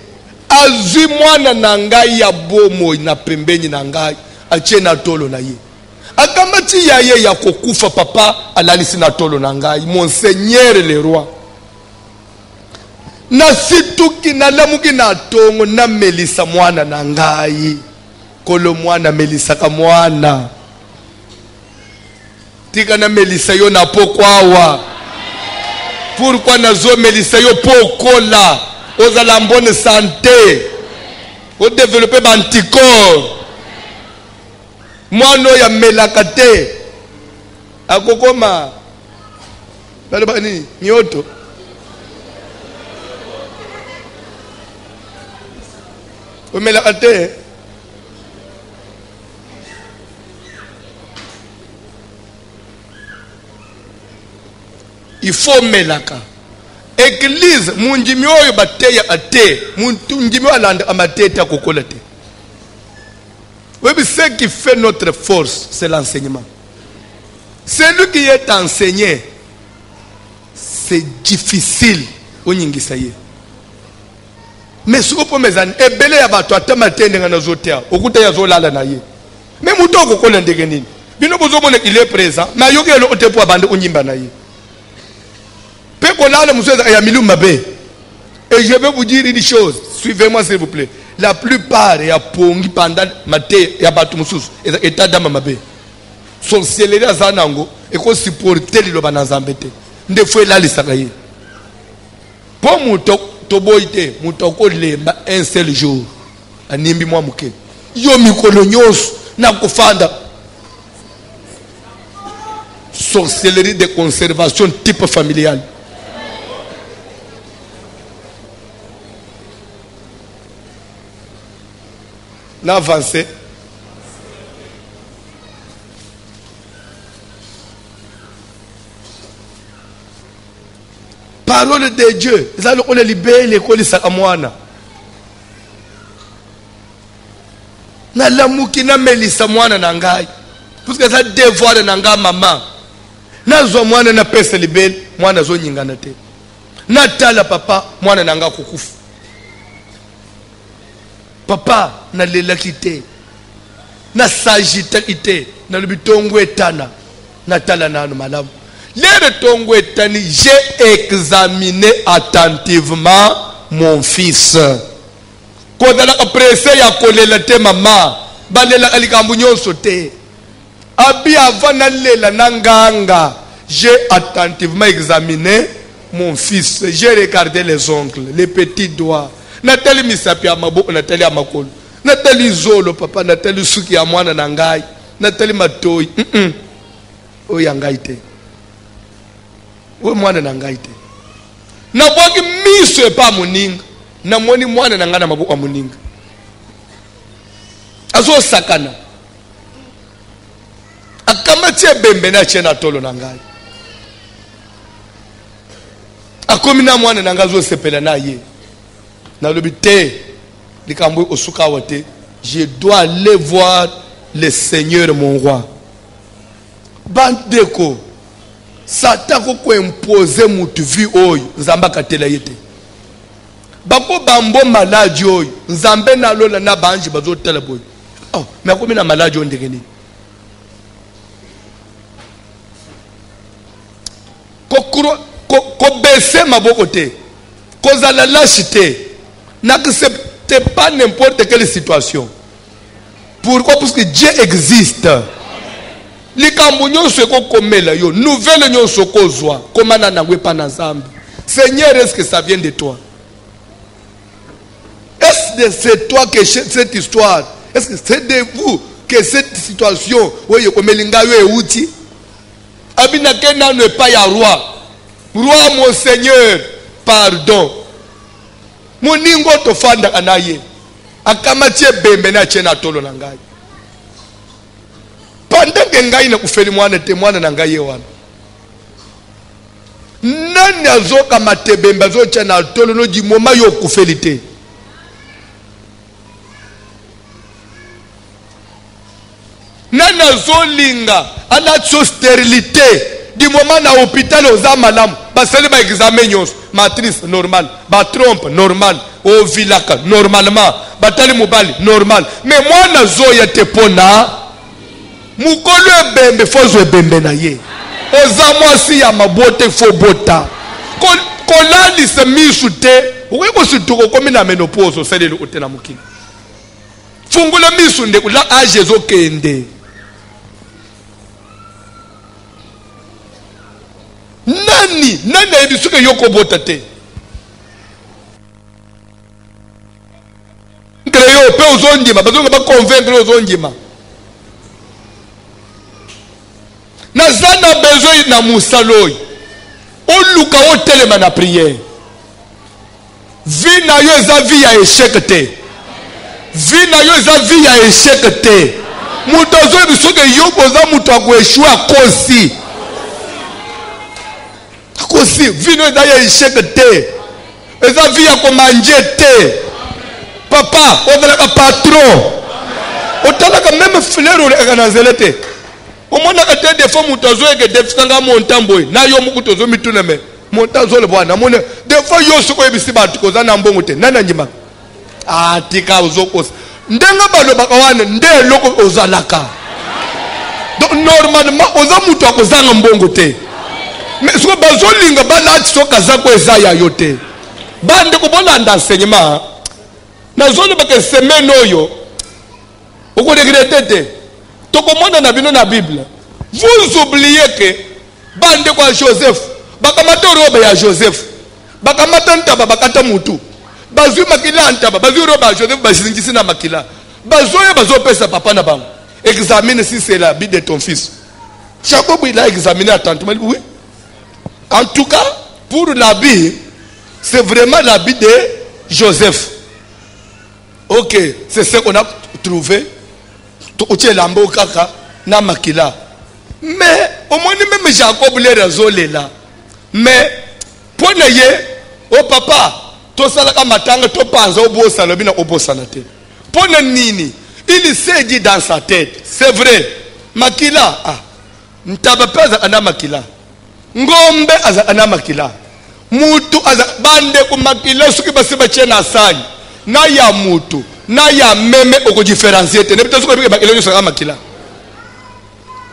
azwi mwana na ngai ya bomo na pembeni na ngai atie na tolo na ye. Akamati ya ye ya kokufa papa alalisi na tolo na ngai. Monseigneur le roi. Na situki na lamuki na tongo na melisa mwana na ngai. Kolo mwana melisa ka mwana. Tika na melisa yo na pokwawa. Pourquoi nazo melisa yo pokola. Oza la bonne santé. O développer anticorps. Mwana ya melakate. Akokoma. Bale ni nyoto. O melakate. Il faut melaka. Église, munjimi oyo bateya ate, munjimi alanda amateta kokola te. Oui, ce qui fait notre force, c'est l'enseignement. Celui qui est enseigné, c'est difficile. Mais si vous pouvez me dire, ebele ya bato atamate ndenga na zotea, okuta ya zolala na ye. Mais muto kokola ndenge nini? Bino bozo mona il est présent, mais yoke lo otepo abande onyimba na ye. Et je vais vous dire une chose. Suivez-moi s'il vous plaît. La plupart ya pongi pendant maté ya batumusus état d'amamabe. Sorcellerie azanango et ko supporter le banazambete. Ndefwe la lisakaye. Pour muto toboite mutoko lemba un seul jour. Animbi mwa muke. Yo mikolo nyos na kufanda. Sorcellerie de conservation type familial. N'avancez. Parole de Dieu. Ça on est libéré l'école sakamwana. Na lamuki na melisa mwana na ngai. Parce que ça devoir na nga maman. Na zo mwana na pesa libele mwana zo nyingana te. Na tala papa mwana na nga kukufu. Papa na lelakite na sagitite na lubitongo etana na tala nanu malamu. Le tongo etani, j'ai examiné attentivement mon fils. Quand on a pressé ya kolela te mama balela alikambu nyonso te. Abi avant na lela nanganga, j'ai attentivement examiné mon fils. J'ai regardé les ongles, les petits doigts. Natali misapi ya maboko, natali ya makolo. Natali zolo papa, natali suki ya mwana na ngai. Natali matoi. O ya ngai te. O mwana na ngai te. Na boki miso epa moninga. Na moni mwana na ngai na maboko moninga. Azo sakana. Akamati bembe na chena tolo na ngai. Akomi na mwana na ngai zo sepela na ye. Na l'obité, je dois aller voir le Seigneur mon roi. Bandeko, Satan ko imposer mutu vi oyo, nzamba katela yete. Bako bambo maladi oyo, nzambe na lola na banji bazo tela boy. Oh, mais akomi na maladi on ndenge ni. Ko bese maboko te. Ko zala lâcheté. N'acceptez pas n'importe quelle situation. Pourquoi? Parce que Dieu existe. Les cambougnons se komela yo, nouvelle nyon se kozwa, komana na wepa na zambi. Seigneur, est-ce que ça vient de toi? Est-ce que c'est toi que cette histoire? Est-ce que c'est de vous que cette situation, oui, comme l'ingayo est outil? Abinake ne pas ya roi. Roi, mon Seigneur, pardon. Moningo to fanda anaye akamatie bembe na chena tolo na ngai panda ke ngai na kufeli mwana te mwana na ngai wana nani azoka matebembe azo chena tolo no di moma yo kufeli te nani azolinga ana stérilité du moment na hôpital oza malamu basali ba examen nyos matrice normal ba trompe normal o vilaka normalement batali mobali normal mais moi na zoya te pona mukolo ebembe fozo ebembe na ye oza mwasi ya mabote fo bota kolalisa misu te ukuyiko situko komi na menopause osalele ute na mukili fungula misu nde kula age ezokende nani ayebisuke yokobota te yo pe ozondima bazonga baconvaincre ozondima naza na besoin na musaloyi oluka otelema na priere vi na yo eza vi ya échec te vi na yo eza vi ya échec te moto azoyebi soki yo koza moto akoeshue akosi vi na yo eza ya échec te eza vi ya komanje te papa ozalaka patron otalaka meme fleur olekaka na nzela te omonaka te defo moto azoyeke defikanga montamboye na yo moku tozomituna me monta azolebwana mone defo yo soki oyebisi bato koza na mbongo te nani andimaka atika ozokosa ndenge balobaka wana nde eloko ozalaka donc normalement oza moto akozanga mbongo te mais soki bazolinga balati soki azako eza ya yo te bandeko bolanda enseignement nazolobaka semaine oyo okoregrete te tokomona na bino na Bible vous oubliez que bande kwa Joseph bakamata robe ya Joseph bakamata ntaba bakata mutu bazwi makila ntaba bazwi robe ya Joseph bazingisi na makila bazoye bazopesa papa na bango examine si c'est l'habit de ton fils. Jacob il a examiné attentivement, oui en tout cas pour l'habit c'est vraiment l'habit de Joseph. Ok, c'est ce qu'on a trouvé. Na makila. Mais au moins même Jacob les réseaux là. Mais pour n'ayez au papa, tout ça là matanga tout panza au boss salobina au boss sanate. Pour nini, il s'est dit dans sa tête, c'est vrai. Makila ah, ntaba pesa ana makila. Ngombe aza ana makila. Mutu aza bande ku makila suki basiba chena asani. Na ya mutu na ya meme oko différencier te ne peut soki ba makila saka makila.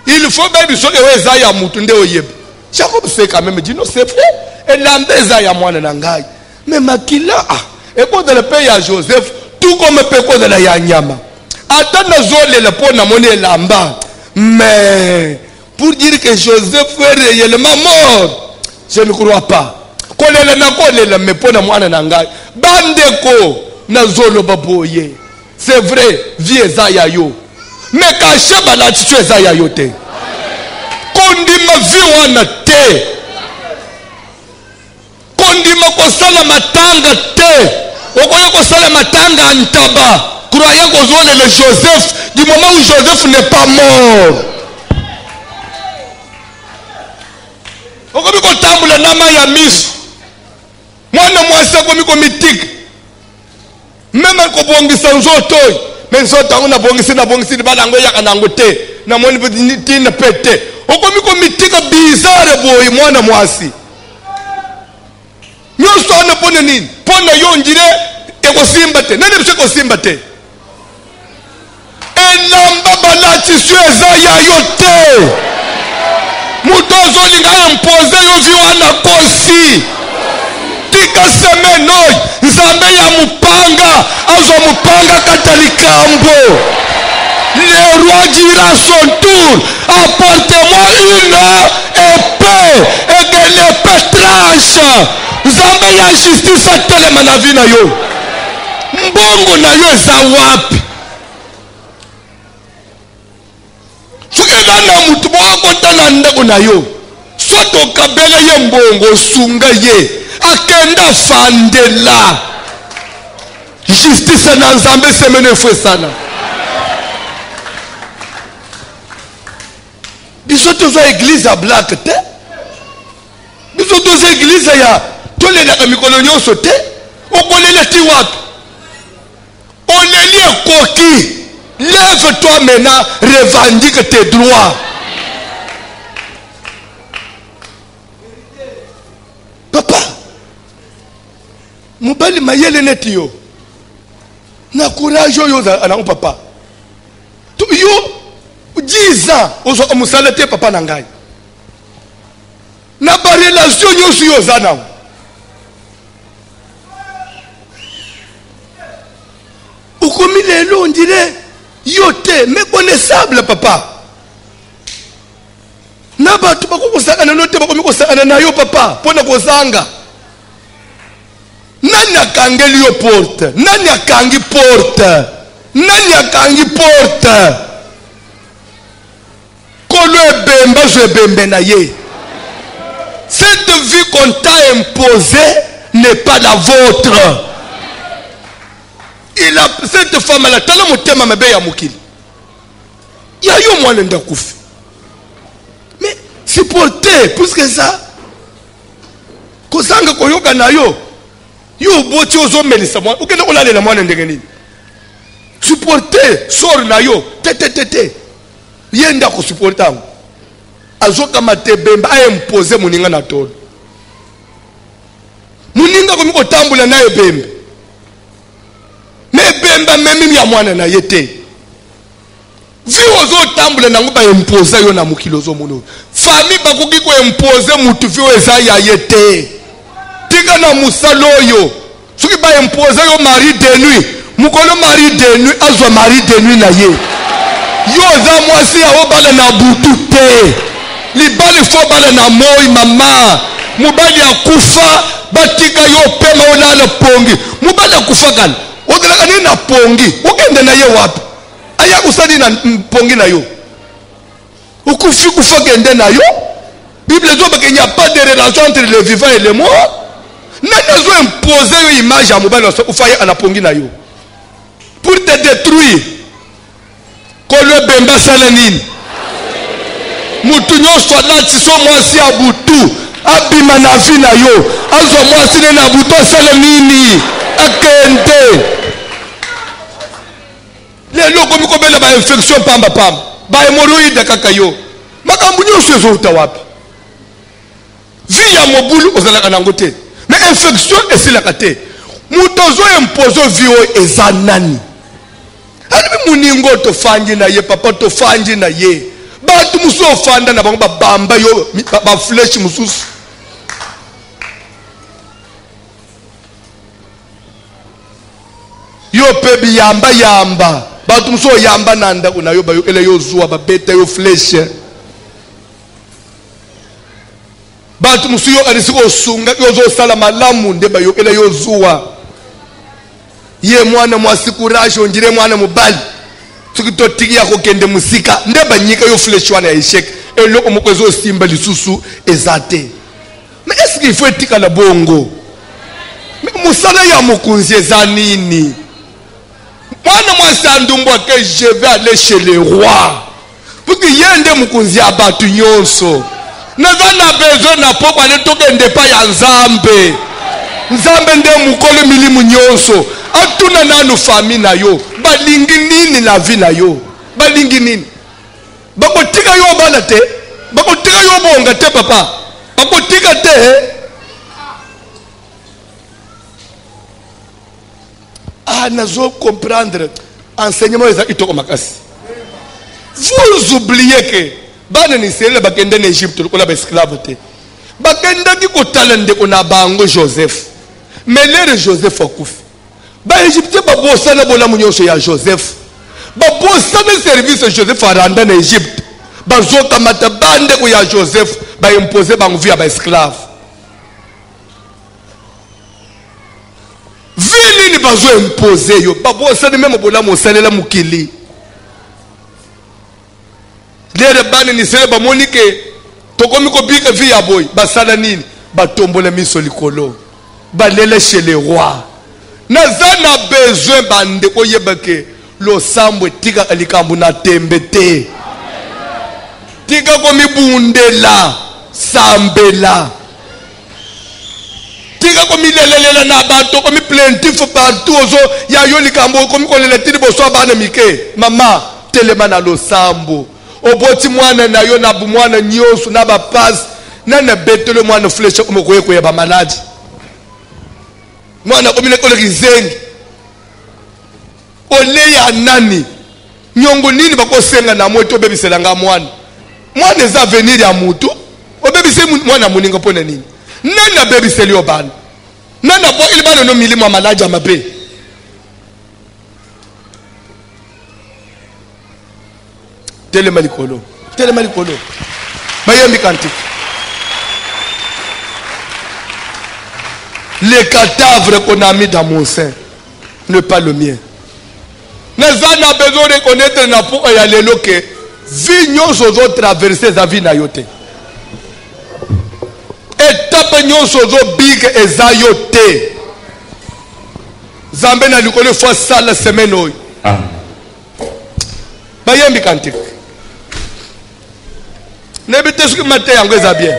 Il faut baby soki weza ya mutu nde oyeba. Jacob c'est quand même dit non c'est vrai. Et l'ambeza ya mwana na ngai. Mais makila ah et pour le pays à Joseph tout comme peko de la ya nyama. Attends zole le pona monnaie lamba. Mais pour dire que Joseph est réellement mort, je ne crois pas. Kolela na kolela me pona mwana na ngai. Bandeko na zolo baboye. C'est vrai, vie ezaya yo. Mais kache balati tu ezaya yo te. Kondima vie wana te. Kondima kosala matanga te. Okoya kosala matanga ntaba. Croyez que le Joseph, du moment où Joseph n'est pas mort. Okobi ko tambula nama ya miss. Mwana mwasa komi komitik. Même ko bongisa nzoto. Mais nzoto ngona bongisa na bongisa balango ya kanango te. Na moni petit na pete. Okomi komitika bizarre boy mwana mwasi. Nyoso ana pone nini? Pona yo ndire eko simba te. Nani biseko simba te. Elamba balati sueza ya yote. Mutozo linga impose yo viwana kosi. Tika semaine oy nzambe ya mupanga azo mupanga katalikambo. Le roi dira son tour, apportez-moi une épée et que l'épée tranche. Nzambe ya justice atelema na vi na yo. Mbongo na yo eza wapi? Sukela na mutu boko tana ndeko na yo. Soto kabele ye mbongo sunga ye. Akenda fandela. Justice na nzambe semene fwe sana. Bisoto zo église à black te. Bisoto zo église ya tole na mikolo nyoso te. Okolele ti wapi? Oleli ekoki. Lève-toi maintenant, revendique tes droits. Papa, mobali mayele neti yo. Na courage yo ana papa. Yo 10 ans ozo musala te papa na ngai na ba relation nyoso yo zana ukomi lelo on dirait yo te méconnaissable papa na bato bakosakana no te bakomi kosakana na yo papa pona kozanga nani akangeli yo porte nani akangi porte nani akangi porte kolo ebemba zo ebembe na ye. Cette vie qu'on t'a imposée n'est pas la vôtre. Il a cette femme là tala motema mabe ya mokili ya yo mwana ndakufi mais supporter plus que ça kozanga koyoka na yo yo boti ozomelisa mwana ukenda kolalela mwana ndenge nini supporter sor na yo te yenda ko supporter azoka matebemba a imposer muninga na todo muninga komi kotambula na ebembe bemba memi ya mwana na yete vi ozo tambula nango ba imposer yo na mukilo zo mono famille bakoki ko imposer mutu vi eza ya yete tika na musalo yo soki ba imposer yo mari de nuit mukolo mari de nuit azwa mari de nuit na ye yo za mwasi ya obala na butu te libali fo bala na moi mama mubali akufa batika yo pema olala pongi mubali akufa kana ogelaka nini na pongi okende na ye wapi aya kusali na pongi na yo ukufi kufa kende na yo Bible dit qu'il n'y a pas de relation entre le vivant et le mort. Nani zo imposer yo image ya mobali so ufaye anapongi na yo pour te détruire. Ko le bemba sala nini mutu nyonso alati so mwasi ya butu abima na vi na yo azwa mwasi na butu asala nini akende lelo komi kobela ba infection pamba ba hémorroïde kaka yo makambu nyonso ezo utawapi vi ya mobulu ozalaka nango te mais infection esilaka te mutu ozo impose vi eza nani alibi muningo tofangi na ye papa tofangi na ye batu musu ofanda na bango babamba yo ba flesh mususu yo pebi yamba batu musu yamba nanda kuna yo bayo ele yo zuwa babeta yo flesh batu musu yo arisiko sunga yo zo sala malamu nde bayo ele yo zuwa ye mwana mwasi courage onjire mwana mubali tukito tiki ya kokende musika nde banyika yo flesh wana ya ishek eloko mokwezo simba lisusu ezate. Mais est-ce qu'il faut etika la bongo? Mais musala ya mokunzi eza nini? Mwana mwasi andumbo ke je vais aller chez le roi pour que yende mokunzi abatu nyonso nazana besoin na pokwa ne tokende pa ya nzambe nzambe nde mukolo milimu nyonso atuna nanu famille na yo balingi nini na vie na yo balingi nini bakotika yo bana te bakotika yo bonga te papa bakotika te nazo comprendre enseignement eza itoko makasi. Vous oubliez que bana ni sele bakende en Égypte lokola ba esclave te bakenda ki kotala ndeko na bango Joseph mais lere Joseph akufi ba Égypte ba bossa na bola munyonso ya Joseph ba bossa na service Joseph aranda na Égypte bazoka mata bande ko ya Joseph ba imposer bango via ba esclave vini ni bazo imposer yo ba bossa ni même bola mo salela mukili lere bani ni sele ba monike tokomi ko bika vi ya boy basala nini batombola miso likolo balele chez le roi nazana besoin bande ko yebake lo sambo tika alikambu na tembete tika ko mibundela sambela tika ko milelela na bato ko mi plaintif partout ozo ya yo likambo ko mi ko lela tidi boso bana mike mama telema na lo sambo oboti mwana na yo na bumwana nyonso na ba pass na na betele mwana flesh ko mokoye ko ya ba maladi mwana ko mine ko le kizengi ole ya nani nyongo nini bakosenga na moto bebiselanga mwana mwana eza avenir ya mutu obebise mwana muninga pona nini nana bebiseli obana nana bo ili bana no milimo amalaja mabe telema likolo bayembi kanti les cadavres qu'on a mis dans mon sein ne pas le mien. Nous avons besoin de reconnaître na pour y aller que vie nous autres traverser sa vie na yote. Étape nous autres big ezayote. Zambe na likolo fois ça la semaine oy. Ah. Bayembi kantik. Nebite ce que matin yango eza bien.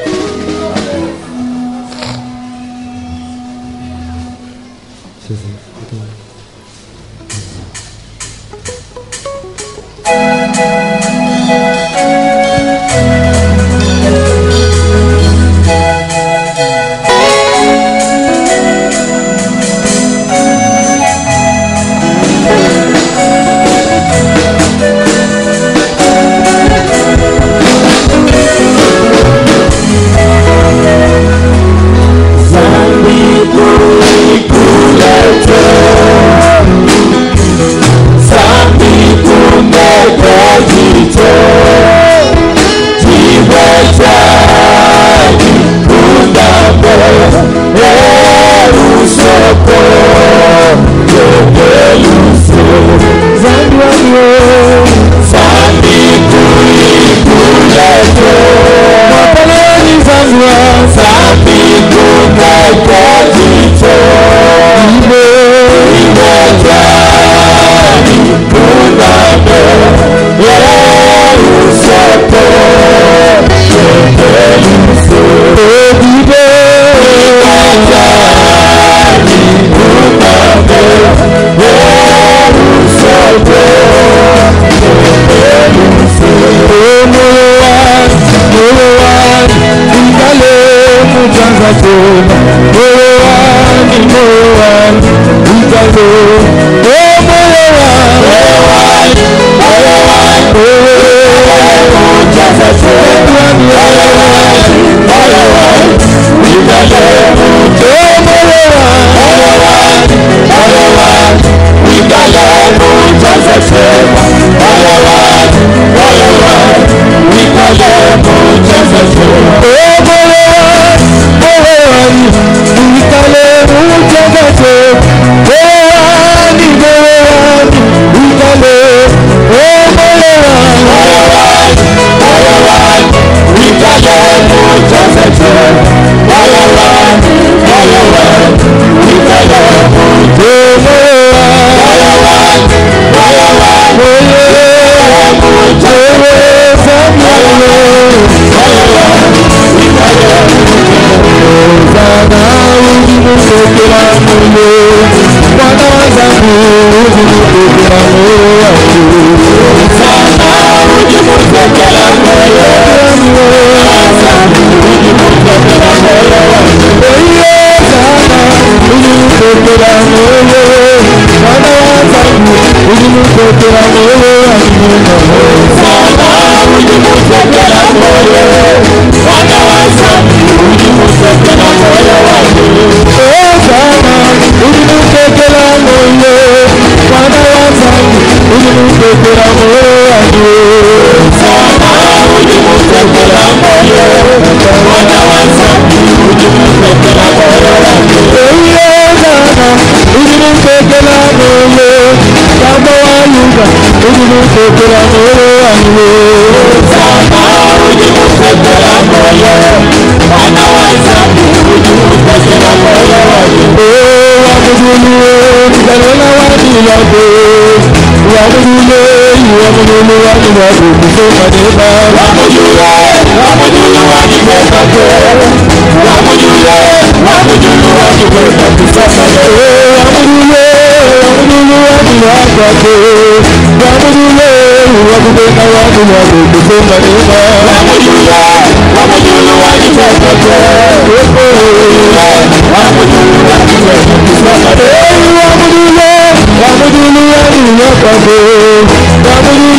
Wamudulu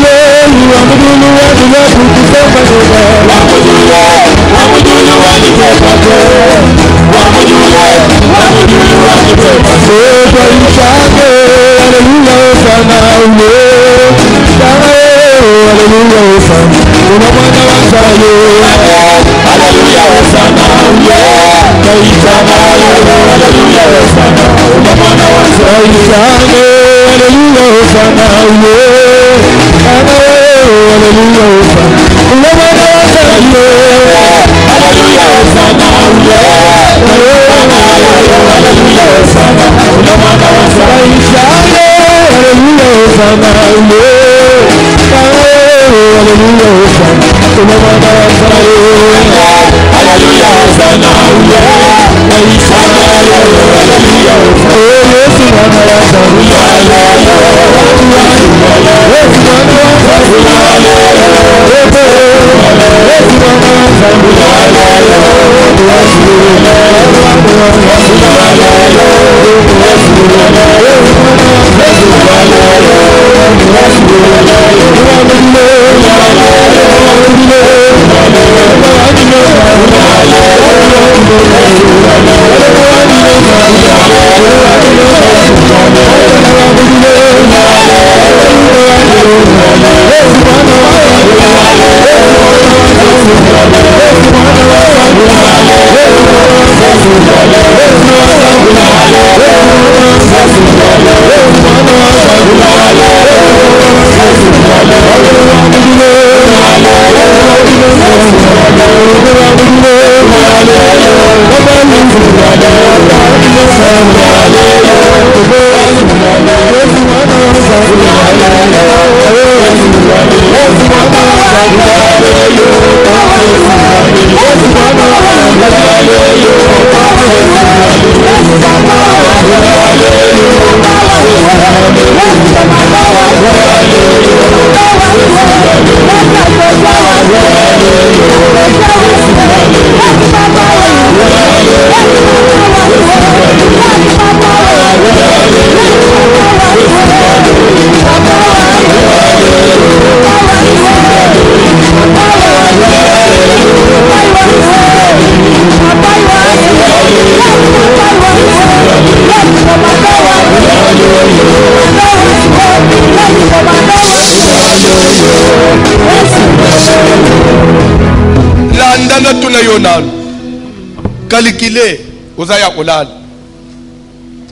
Kalikile uzaya kulala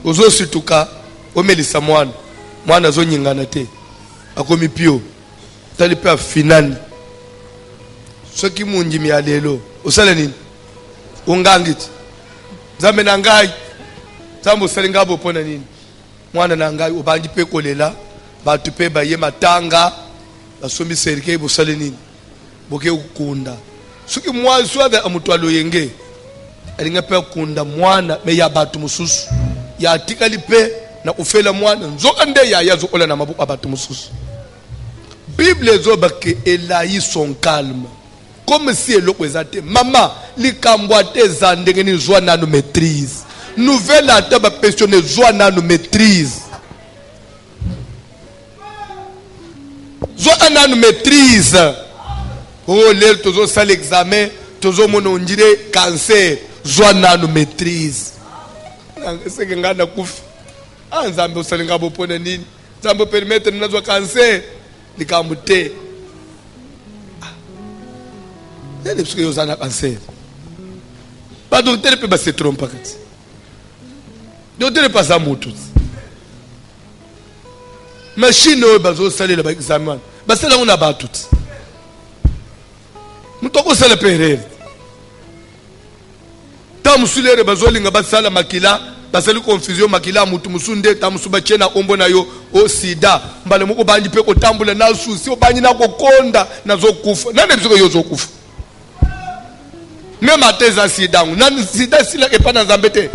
uzosituka omelisa mwana zo nyingana te akomi pio talipa finani soki munji mi alelo usale nini ungangiti nzambe nangai zambo salinga bopona nini mwana nangai ubangi pe kolela batu pe baye matanga basombi serike busale nini boke ukunda soki mwazo ade amutwalo yenge alinga pe kunda mwana me ya batu mususu ya atikali pe na ufela mwana nzoka nde ya yazo ola na mabuka batu mususu. Bible zoba ke elayi son calme comme si eloko ezate mama likambwa te zandenge ni zwa nanu maîtrise nouvelle ata ba pensionner zwa nanu maîtrise zwa nanu maîtrise. Oh lel tozo sal examen tozo mona ondire cancer zwa nanu maîtrise seke ngana kufi nzambe usalinga bopona nini nzambe permettre na zwa cancer likambo te nene biso yozana cancer ba docteur pe ba se trompe kati docteur pas za mutu machine oyo bazo salela ba examen basala una batuti mutoko sala perere tamusulere bazolinga basala makila basali confusion makila mutu musunde tamusuba chena ombo na yo o sida mbale muko banji pe ko tambula na susi obanyi na kokonda nazo kufa nane biso yo zo kufa même ateza sida nani sida sila epana nzambete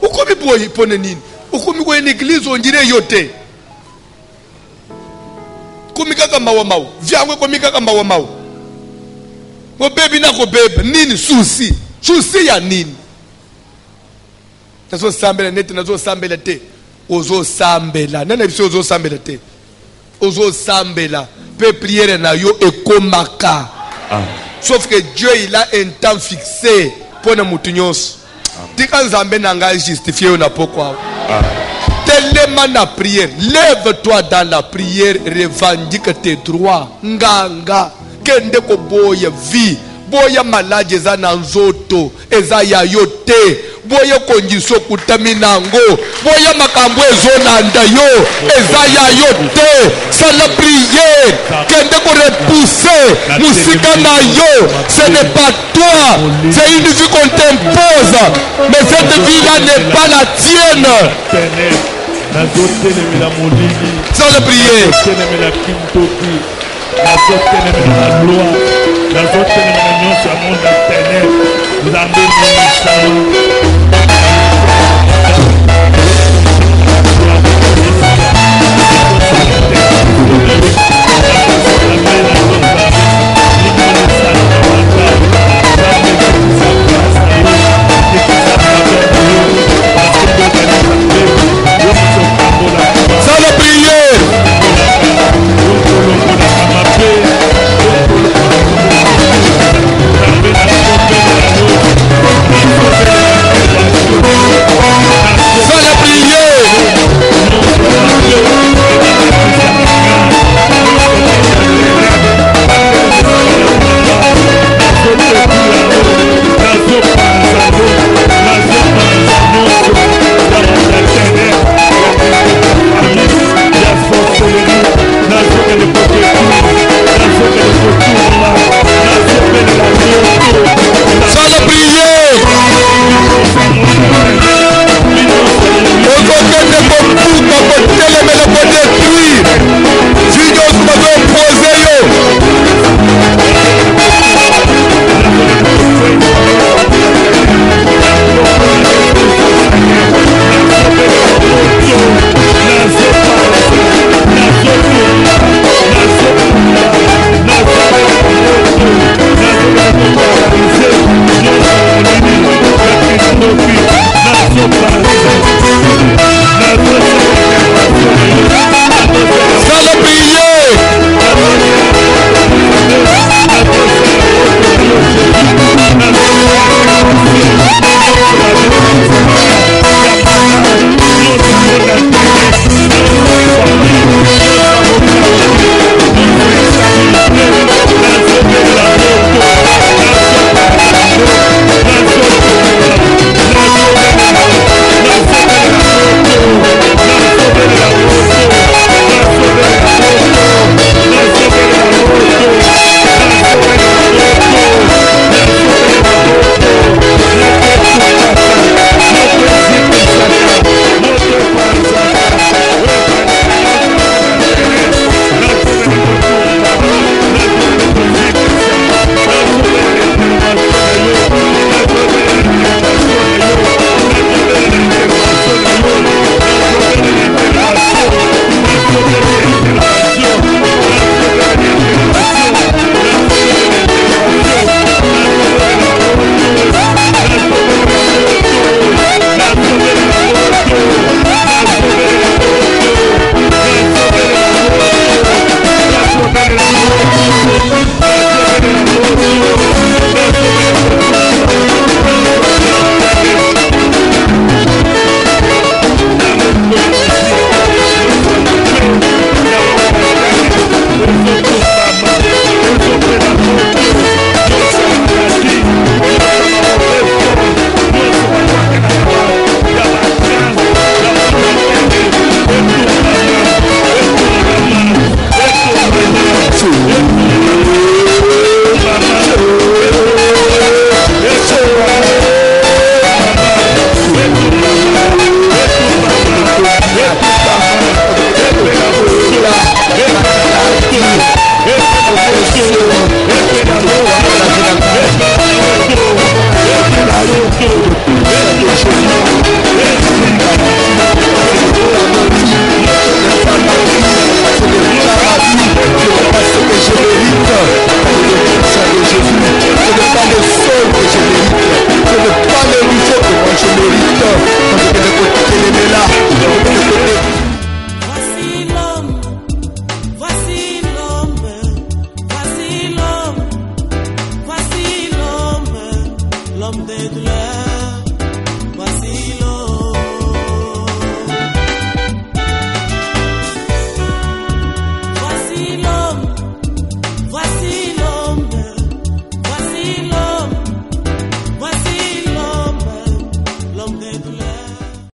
ukomi boyi pone nini ukomi ko en église onjire yote komika kama wa mawo vyangwe komika kama wa mawo ko bebi na ko bebe nini susi ya nini nazo sambela neti nazo sambela te ozo sambela nana biso ozo sambela te ozo sambela pe prière na yo ekomaka. Sauf que Dieu il a un temps fixé pour na mutu nyonso. Tika nzambe na nga justifier na pourquoi. Tellement na prière, lève-toi dans la prière, revendique tes droits. Nganga kende ko boya vie, boya malade eza na nzoto, eza ya yote. Boya condition kutaminango, boya makambo ezonanda yo, eza ya yote. C'est la prière kende ko repousser musika na yo. Ce n'est pas toi, c'est une vie qu'on t'impose, mais cette vie là n'est pas la tienne. Sans la prière. Nous